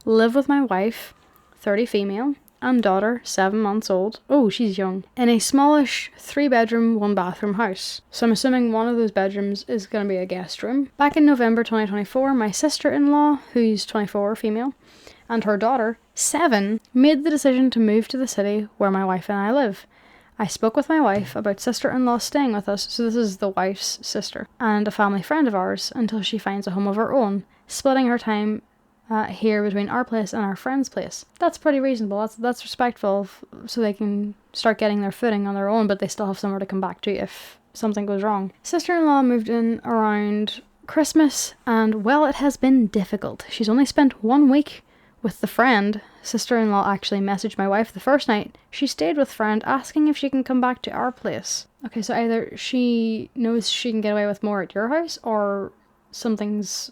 live with my wife, 30 female, and daughter, 7 months old. Oh, she's young. In a smallish 3-bedroom, 1-bathroom house. So I'm assuming one of those bedrooms is going to be a guest room. Back in November 2024, my sister-in-law, who's 24, female, and her daughter, 7, made the decision to move to the city where my wife and I live. I spoke with my wife about sister-in-law staying with us, so this is the wife's sister, and a family friend of ours, until she finds a home of her own, splitting her time here between our place and our friend's place. That's pretty reasonable. That's respectful, so they can start getting their footing on their own, but they still have somewhere to come back to if something goes wrong. Sister-in-law moved in around Christmas, and well, it has been difficult. She's only spent 1 week with the friend. Sister-in-law actually messaged my wife the first night. She stayed with friend, asking if she can come back to our place. Okay, so either she knows she can get away with more at your house, or something's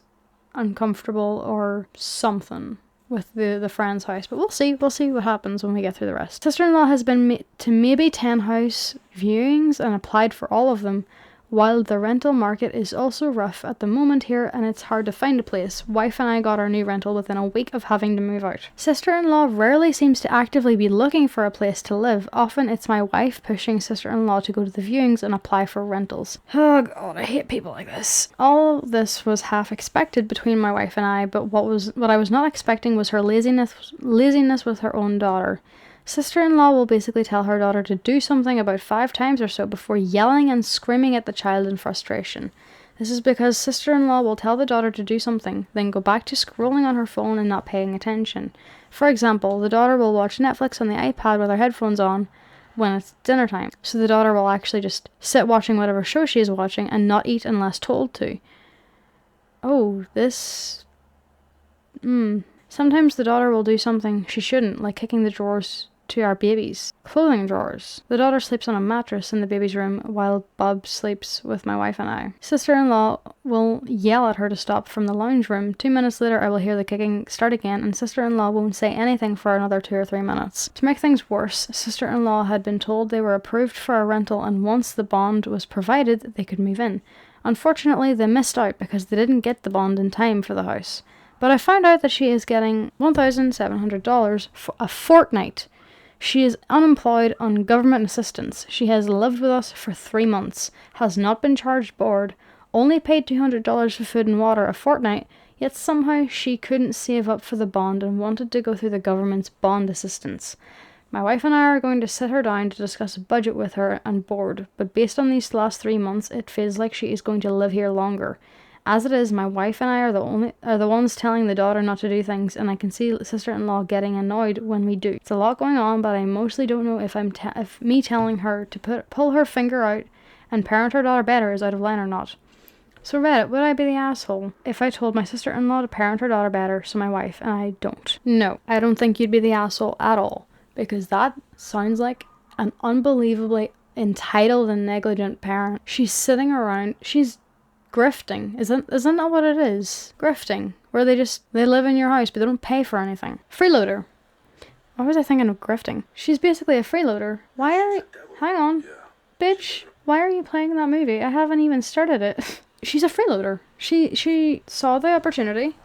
uncomfortable or something with the friend's house. But we'll see what happens when we get through the rest. Sister-in-law has been to maybe 10 house viewings and applied for all of them. While the rental market is also rough at the moment here and it's hard to find a place, wife and I got our new rental within a week of having to move out. Sister-in-law rarely seems to actively be looking for a place to live. Often it's my wife pushing sister-in-law to go to the viewings and apply for rentals. Oh god, I hate people like this. All this was half expected between my wife and I, but what I was not expecting was her laziness with her own daughter. Sister-in-law will basically tell her daughter to do something about 5 times or so before yelling and screaming at the child in frustration. This is because sister-in-law will tell the daughter to do something, then go back to scrolling on her phone and not paying attention. For example, the daughter will watch Netflix on the iPad with her headphones on when it's dinner time. So the daughter will actually just sit watching whatever show she is watching and not eat unless told to. Oh, this... Sometimes the daughter will do something she shouldn't, like kicking the drawers to our baby's clothing drawers. The daughter sleeps on a mattress in the baby's room while Bob sleeps with my wife and I. Sister-in-law will yell at her to stop from the lounge room. 2 minutes later I will hear the kicking start again and sister-in-law won't say anything for another 2 or 3 minutes. To make things worse, sister-in-law had been told they were approved for a rental and once the bond was provided they could move in. Unfortunately they missed out because they didn't get the bond in time for the house. But I found out that she is getting $1,700 for a fortnight. She is unemployed on government assistance. She has lived with us for 3 months, has not been charged board, only paid $200 for food and water a fortnight, yet somehow she couldn't save up for the bond and wanted to go through the government's bond assistance. My wife and I are going to sit her down to discuss a budget with her and board, but based on these last 3 months, it feels like she is going to live here longer. As it is, my wife and I are the ones telling the daughter not to do things, and I can see sister-in-law getting annoyed when we do. It's a lot going on, but I mostly don't know if me telling her to pull her finger out and parent her daughter better is out of line or not. So Reddit, would I be the asshole if I told my sister-in-law to parent her daughter better, so my wife and I don't? No, I don't think you'd be the asshole at all, because that sounds like an unbelievably entitled and negligent parent. She's sitting around, she's grifting. Isn't that what it is? Grifting. Where they live in your house but they don't pay for anything. Freeloader. Why was I thinking of grifting? She's basically a freeloader. Hang on. Bitch, why are you playing that movie? I haven't even started it. She's a freeloader. She saw the opportunity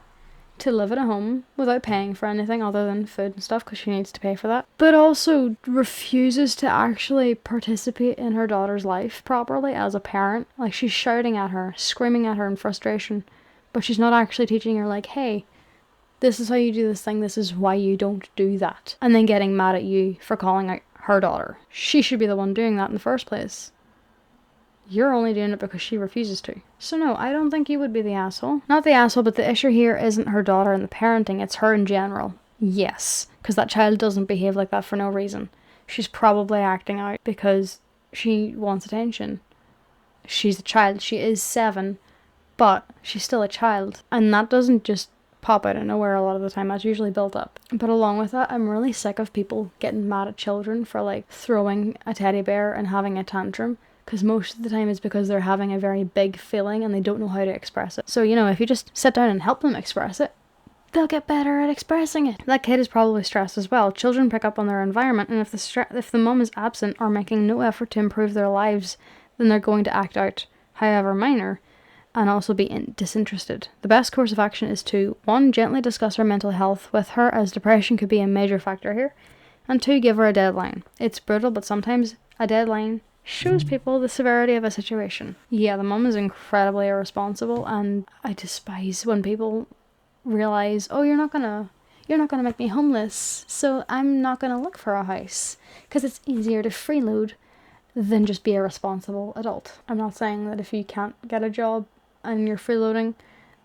to live at a home without paying for anything other than food and stuff because she needs to pay for that, but also refuses to actually participate in her daughter's life properly as a parent. Like, she's shouting at her, screaming at her in frustration, but she's not actually teaching her, like, hey, this is how you do this thing, this is why you don't do that, and then getting mad at you for calling out her daughter. She should be the one doing that in the first place. You're only doing it because she refuses to. So no, I don't think you would be the asshole. Not the asshole, but the issue here isn't her daughter and the parenting, it's her in general. Yes, because that child doesn't behave like that for no reason. She's probably acting out because she wants attention. She's a child, she is 7, but she's still a child. And that doesn't just pop out of nowhere a lot of the time, that's usually built up. But along with that, I'm really sick of people getting mad at children for like throwing a teddy bear and having a tantrum. because most of the time it's because they're having a very big feeling and they don't know how to express it. So, you know, if you just sit down and help them express it, they'll get better at expressing it. That kid is probably stressed as well. Children pick up on their environment, and if the mum is absent or making no effort to improve their lives, then they're going to act out, however minor, and also be disinterested. The best course of action is to 1. Gently discuss her mental health with her, as depression could be a major factor here, and 2. Give her a deadline. It's brutal, but sometimes a deadline shows people the severity of a situation. Yeah, the mum is incredibly irresponsible, and I despise when people realize, oh, you're not gonna make me homeless, so I'm not gonna look for a house, because it's easier to freeload than just be a responsible adult. I'm not saying that if you can't get a job and you're freeloading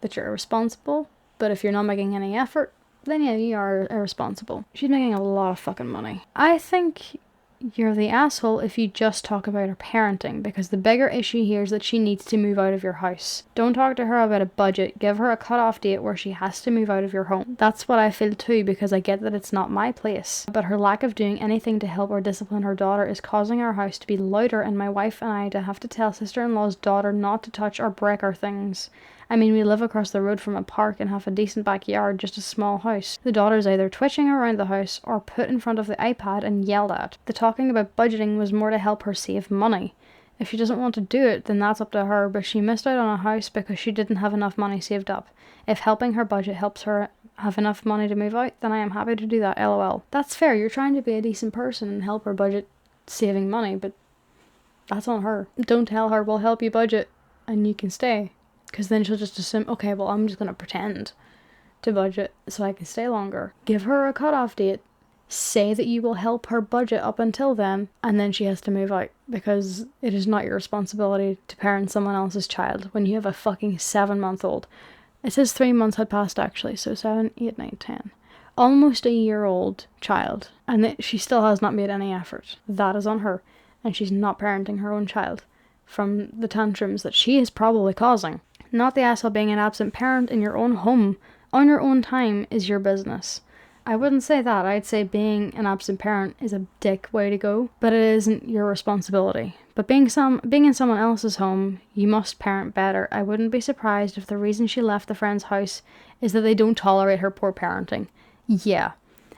that you're irresponsible, but if you're not making any effort, then yeah, you are irresponsible. She's making a lot of fucking money. I think you're the asshole if you just talk about her parenting, because the bigger issue here is that she needs to move out of your house. Don't talk to her about a budget. Give her a cut-off date where she has to move out of your home. That's what I feel too, because I get that it's not my place. But her lack of doing anything to help or discipline her daughter is causing our house to be louder, and my wife and I to have to tell sister-in-law's daughter not to touch or break our things. I mean, we live across the road from a park and have a decent backyard, just a small house. The daughter's either twitching around the house or put in front of the iPad and yelled at. The talking about budgeting was more to help her save money. If she doesn't want to do it, then that's up to her, but she missed out on a house because she didn't have enough money saved up. If helping her budget helps her have enough money to move out, then I am happy to do that, lol. That's fair, you're trying to be a decent person and help her budget saving money, but that's on her. Don't tell her, we'll help you budget and you can stay. Because then she'll just assume, okay, well, I'm just going to pretend to budget so I can stay longer. Give her a cutoff date. Say that you will help her budget up until then, and then she has to move out. Because it is not your responsibility to parent someone else's child when you have a fucking 7-month-old. It says 3 months had passed, actually, so 7, 8, 9, 10. Almost a year-old child, and she still has not made any effort. That is on her, and she's not parenting her own child from the tantrums that she is probably causing. Not the asshole. Being an absent parent in your own home on your own time is your business. I wouldn't say that. I'd say being an absent parent is a dick way to go, but it isn't your responsibility. But being in someone else's home, you must parent better. I wouldn't be surprised if the reason she left the friend's house is that they don't tolerate her poor parenting. Yeah.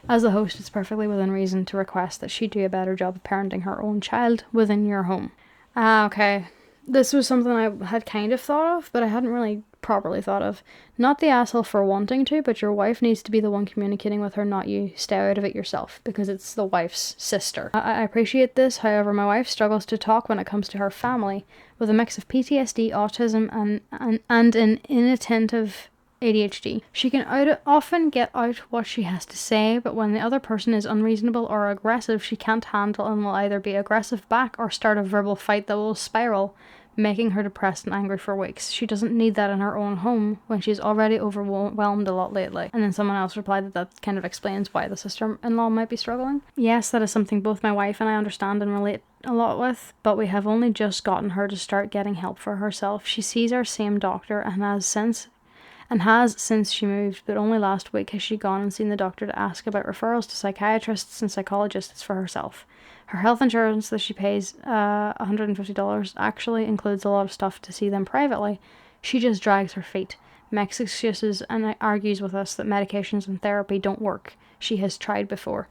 As the host, it's perfectly within reason to request that she do a better job of parenting her own child within your home. Okay. This was something I had kind of thought of, but I hadn't really properly thought of. Not the asshole for wanting to, but your wife needs to be the one communicating with her, not you. Stay out of it yourself, because it's the wife's sister. I appreciate this, however, my wife struggles to talk when it comes to her family, with a mix of PTSD, autism, and an inattentive ADHD. She can often get out what she has to say, but when the other person is unreasonable or aggressive, she can't handle and will either be aggressive back or start a verbal fight that will spiral, making her depressed and angry for weeks. She doesn't need that in her own home when she's already overwhelmed a lot lately. And then someone else replied that kind of explains why the sister-in-law might be struggling. Yes, that is something both my wife and I understand and relate a lot with, but we have only just gotten her to start getting help for herself. She sees our same doctor and has since she moved, but only last week has she gone and seen the doctor to ask about referrals to psychiatrists and psychologists for herself. Her health insurance that she pays $150 actually includes a lot of stuff to see them privately. She just drags her feet, makes excuses, and argues with us that medications and therapy don't work. She has tried before.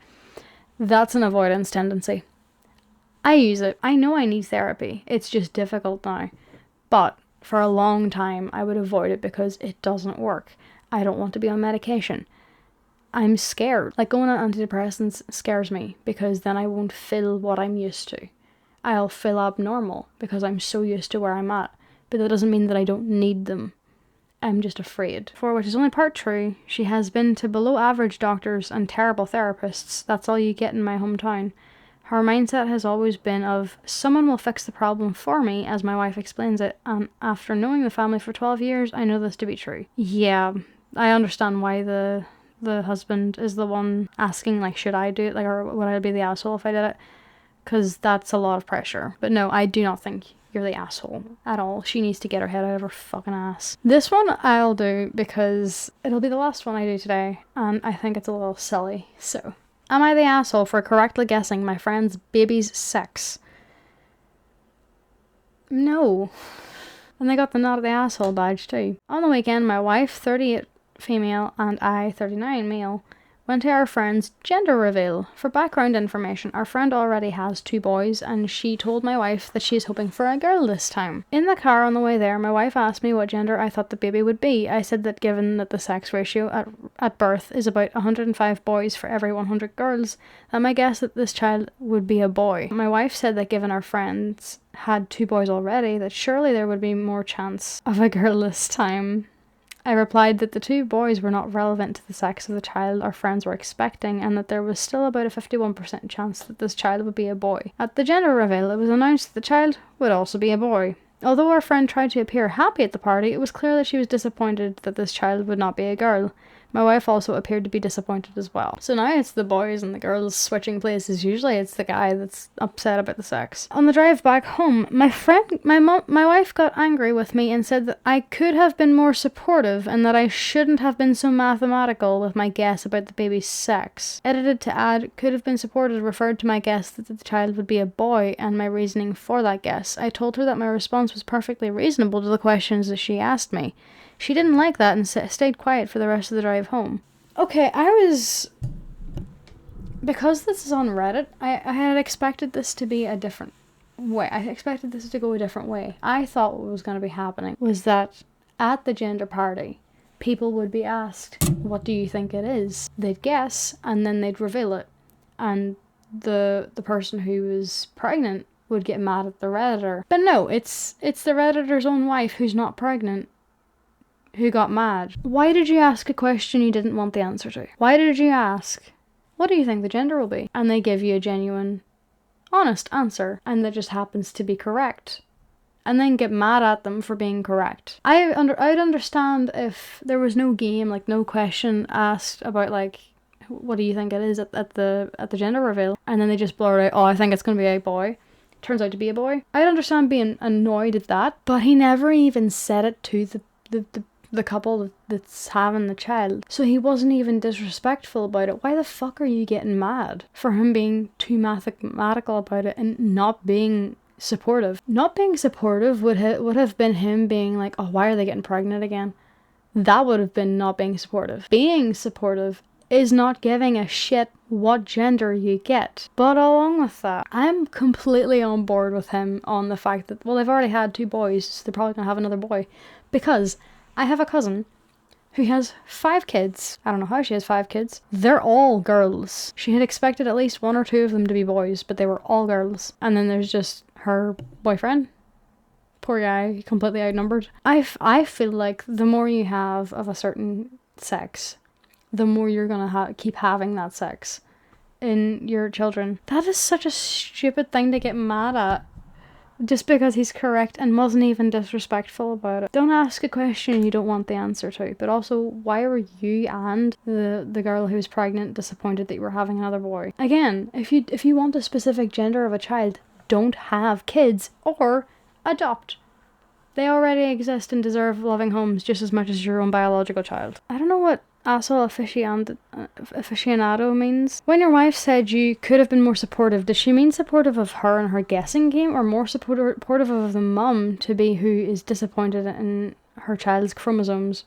That's an avoidance tendency. I use it. I know I need therapy. It's just difficult now. But for a long time, I would avoid it because it doesn't work. I don't want to be on medication. I'm scared. Like, going on antidepressants scares me because then I won't feel what I'm used to. I'll feel abnormal because I'm so used to where I'm at. But that doesn't mean that I don't need them. I'm just afraid. For which is only part true. She has been to below average doctors and terrible therapists. That's all you get in my hometown. Her mindset has always been of, someone will fix the problem for me, as my wife explains it, and after knowing the family for 12 years, I know this to be true. Yeah, I understand why the husband is the one asking, like, should I do it, like, or would I be the asshole if I did it? Because that's a lot of pressure. But no, I do not think you're the asshole at all. She needs to get her head out of her fucking ass. This one I'll do because it'll be the last one I do today, and I think it's a little silly, so. Am I the asshole for correctly guessing my friend's baby's sex? No. And they got the not the asshole badge too. On the weekend, my wife, 38 female, and I, 39 male, went to our friend's gender reveal. For background information, our friend already has 2 boys, and she told my wife that she is hoping for a girl this time. In the car on the way there, my wife asked me what gender I thought the baby would be. I said that given that the sex ratio at birth is about 105 boys for every 100 girls, that my guess that this child would be a boy. My wife said that given our friends had 2 boys already, that surely there would be more chance of a girl this time. I replied that the 2 boys were not relevant to the sex of the child our friends were expecting, and that there was still about a 51% chance that this child would be a boy. At the gender reveal, it was announced that the child would also be a boy. Although our friend tried to appear happy at the party, it was clear that she was disappointed that this child would not be a girl. My wife also appeared to be disappointed as well. So now it's the boys and the girls switching places. Usually it's the guy that's upset about the sex. On the drive back home, my wife got angry with me and said that I could have been more supportive and that I shouldn't have been so mathematical with my guess about the baby's sex. Edited to add, could have been supported referred to my guess that the child would be a boy and my reasoning for that guess. I told her that my response was perfectly reasonable to the questions that she asked me. She didn't like that and stayed quiet for the rest of the drive home. Okay, because this is on Reddit, I had expected this to be a different way. I expected this to go a different way. I thought what was going to be happening was that at the gender party, people would be asked, what do you think it is? They'd guess, and then they'd reveal it. And the person who was pregnant would get mad at the Redditor. But no, it's the Redditor's own wife who's not pregnant who got mad. Why did you ask a question you didn't want the answer to? Why did you ask, what do you think the gender will be? And they give you a genuine, honest answer, and that just happens to be correct. And then get mad at them for being correct. I'd understand if there was no game, like no question asked about like, what do you think it is at the gender reveal? And then they just blurt out, oh, I think it's going to be a boy. Turns out to be a boy. I'd understand being annoyed at that, but he never even said it to the couple that's having the child. So he wasn't even disrespectful about it. Why the fuck are you getting mad for him being too mathematical about it and not being supportive? Not being supportive would have been him being like, oh, why are they getting pregnant again? That would have been not being supportive. Being supportive is not giving a shit what gender you get. But along with that, I'm completely on board with him on the fact that, well, they've already had 2 boys, so they're probably gonna have another boy. Because I have a cousin who has 5 kids. I don't know how she has 5 kids. They're all girls. She had expected at least 1 or 2 of them to be boys, but they were all girls. And then there's just her boyfriend. Poor guy, completely outnumbered. I feel like the more you have of a certain sex, the more you're gonna keep having that sex in your children. That is such a stupid thing to get mad at. Just because he's correct and wasn't even disrespectful about it. Don't ask a question you don't want the answer to. But also, why were you and the girl who was pregnant disappointed that you were having another boy? Again, if you want a specific gender of a child, don't have kids or adopt. They already exist and deserve loving homes just as much as your own biological child. I don't know what asshole aficionado means. When your wife said you could have been more supportive, does she mean supportive of her and her guessing game, or more supportive of the mum to be who is disappointed in her child's chromosomes?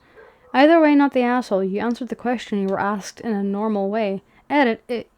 Either way, not the asshole. You answered the question you were asked in a normal way.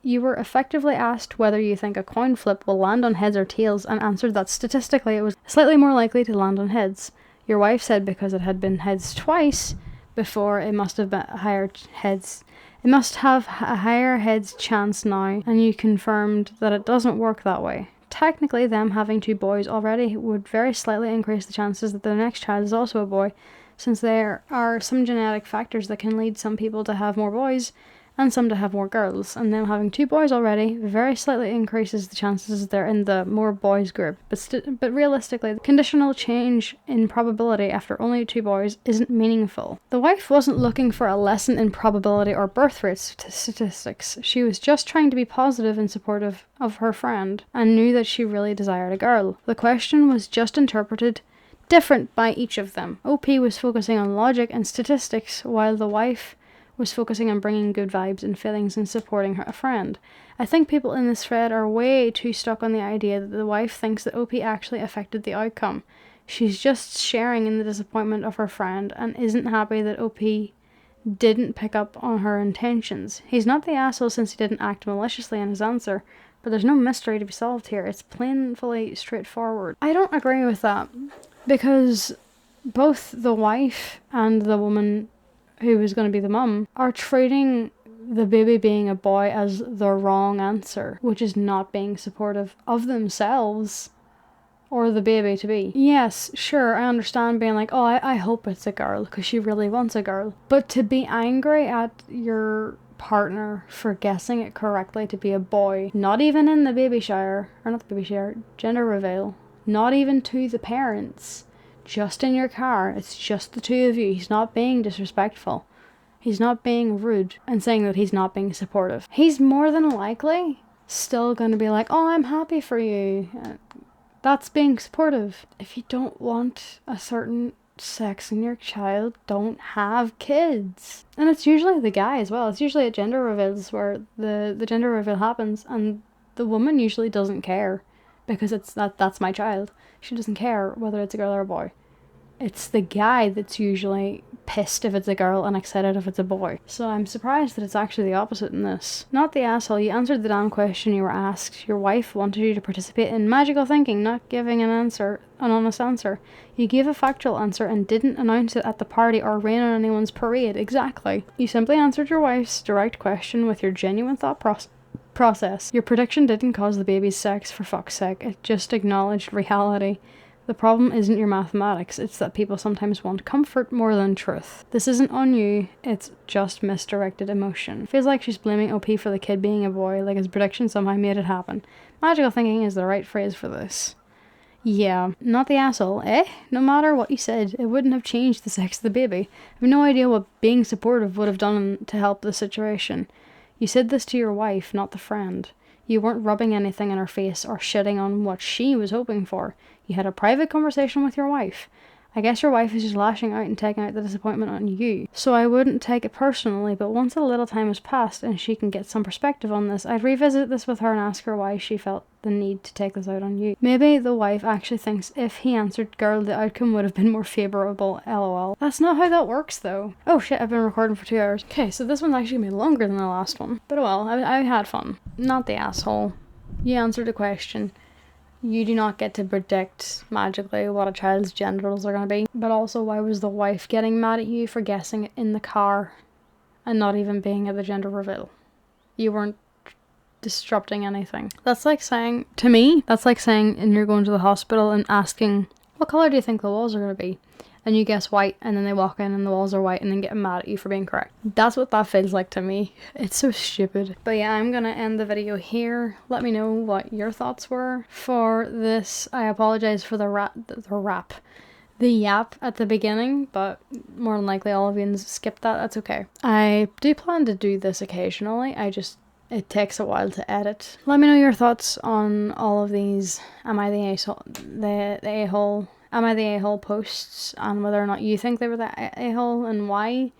You were effectively asked whether you think a coin flip will land on heads or tails, and answered that statistically it was slightly more likely to land on heads. Your wife said because it had been heads twice before, it must have been higher heads. It must have a higher heads chance now, and you confirmed that it doesn't work that way. Technically, them having 2 boys already would very slightly increase the chances that their next child is also a boy, since there are some genetic factors that can lead some people to have more boys and some to have more girls, and them having 2 boys already very slightly increases the chances they're in the more boys group. But realistically, the conditional change in probability after only 2 boys isn't meaningful. The wife wasn't looking for a lesson in probability or birth rate statistics. She was just trying to be positive and supportive of her friend, and knew that she really desired a girl. The question was just interpreted different by each of them. OP was focusing on logic and statistics, while the wife was focusing on bringing good vibes and feelings and supporting a friend. I think people in this thread are way too stuck on the idea that the wife thinks that OP actually affected the outcome. She's just sharing in the disappointment of her friend and isn't happy that OP didn't pick up on her intentions. He's not the asshole since he didn't act maliciously in his answer, but there's no mystery to be solved here. It's plainly straightforward. I don't agree with that, because both the wife and the woman who was going to be the mum are treating the baby being a boy as the wrong answer, which is not being supportive of themselves or the baby to be. Yes, sure, I understand being like, oh, I hope it's a girl because she really wants a girl. But to be angry at your partner for guessing it correctly to be a boy, not even in the baby shower, or not the baby shower, gender reveal, not even to the parents, just in your car, it's just the two of you. He's not being disrespectful. He's not being rude and saying that he's not being supportive. He's more than likely still going to be like, oh, I'm happy for you. That's being supportive. If you don't want a certain sex in your child, don't have kids. And it's usually the guy as well. It's usually at gender reveals where the gender reveal happens and the woman usually doesn't care because that's my child. She doesn't care whether it's a girl or a boy. It's the guy that's usually pissed if it's a girl and excited if it's a boy. So I'm surprised that it's actually the opposite in this. Not the asshole, you answered the damn question you were asked. Your wife wanted you to participate in magical thinking, not giving an honest answer. You gave a factual answer and didn't announce it at the party or rain on anyone's parade. Exactly. You simply answered your wife's direct question with your genuine thought process. Your prediction didn't cause the baby's sex, for fuck's sake. It just acknowledged reality. The problem isn't your mathematics, it's that people sometimes want comfort more than truth. This isn't on you, it's just misdirected emotion. Feels like she's blaming OP for the kid being a boy, like his prediction somehow made it happen. Magical thinking is the right phrase for this. Yeah, not the asshole, eh? No matter what you said, it wouldn't have changed the sex of the baby. I have no idea what being supportive would have done to help the situation. You said this to your wife, not the friend. You weren't rubbing anything in her face or shitting on what she was hoping for. You had a private conversation with your wife. I guess your wife is just lashing out and taking out the disappointment on you. So I wouldn't take it personally, but once a little time has passed and she can get some perspective on this, I'd revisit this with her and ask her why she felt the need to take this out on you. Maybe the wife actually thinks if he answered girl, the outcome would have been more favourable, lol. That's not how that works though. Oh shit, I've been recording for 2 hours. Okay, so this one's actually gonna be longer than the last one. But well, I had fun. Not the asshole. You answered a question. You do not get to predict magically what a child's genitals are going to be. But also, why was the wife getting mad at you for guessing it in the car and not even being at the gender reveal? You weren't disrupting anything. That's like saying, to me, that's like saying, and you're going to the hospital and asking, what colour do you think the walls are going to be? And you guess white, and then they walk in and the walls are white and then get mad at you for being correct. That's what that feels like to me. It's so stupid. But yeah, I'm gonna end the video here. Let me know what your thoughts were for this. I apologize for the yap at the beginning, but more than likely all of you skipped that. That's okay. I do plan to do this occasionally. It takes a while to edit. Let me know your thoughts on all of these. Am I the a-hole? Am I the a-hole posts, and whether or not you think they were the a-hole and why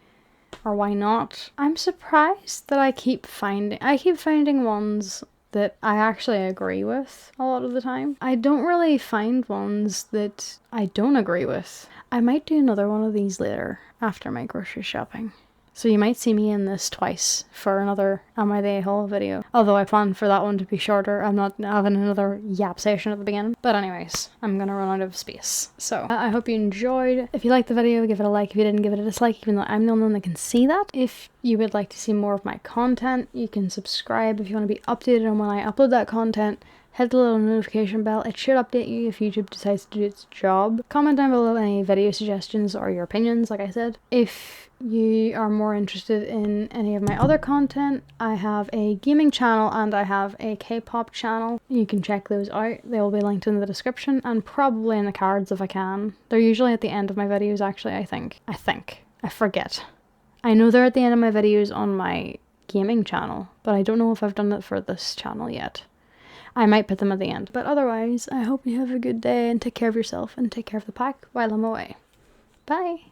or why not. I'm surprised that I keep finding ones that I actually agree with a lot of the time. I don't really find ones that I don't agree with. I might do another one of these later after my grocery shopping. So you might see me in this twice for another Am I the A-hole video. Although I plan for that one to be shorter. I'm not having another yap session at the beginning. But anyways, I'm gonna run out of space. So I hope you enjoyed. If you liked the video, give it a like. If you didn't, give it a dislike, even though I'm the only one that can see that. If you would like to see more of my content, you can subscribe if you want to be updated on when I upload that content. Hit the little notification bell. It should update you if YouTube decides to do its job. Comment down below any video suggestions or your opinions, like I said. If you are more interested in any of my other content, I have a gaming channel and I have a K-pop channel. You can check those out. They will be linked in the description and probably in the cards if I can. They're usually at the end of my videos actually, I think. I forget. I know they're at the end of my videos on my gaming channel, but I don't know if I've done it for this channel yet. I might put them at the end. But otherwise, I hope you have a good day and take care of yourself and take care of the pack while I'm away. Bye!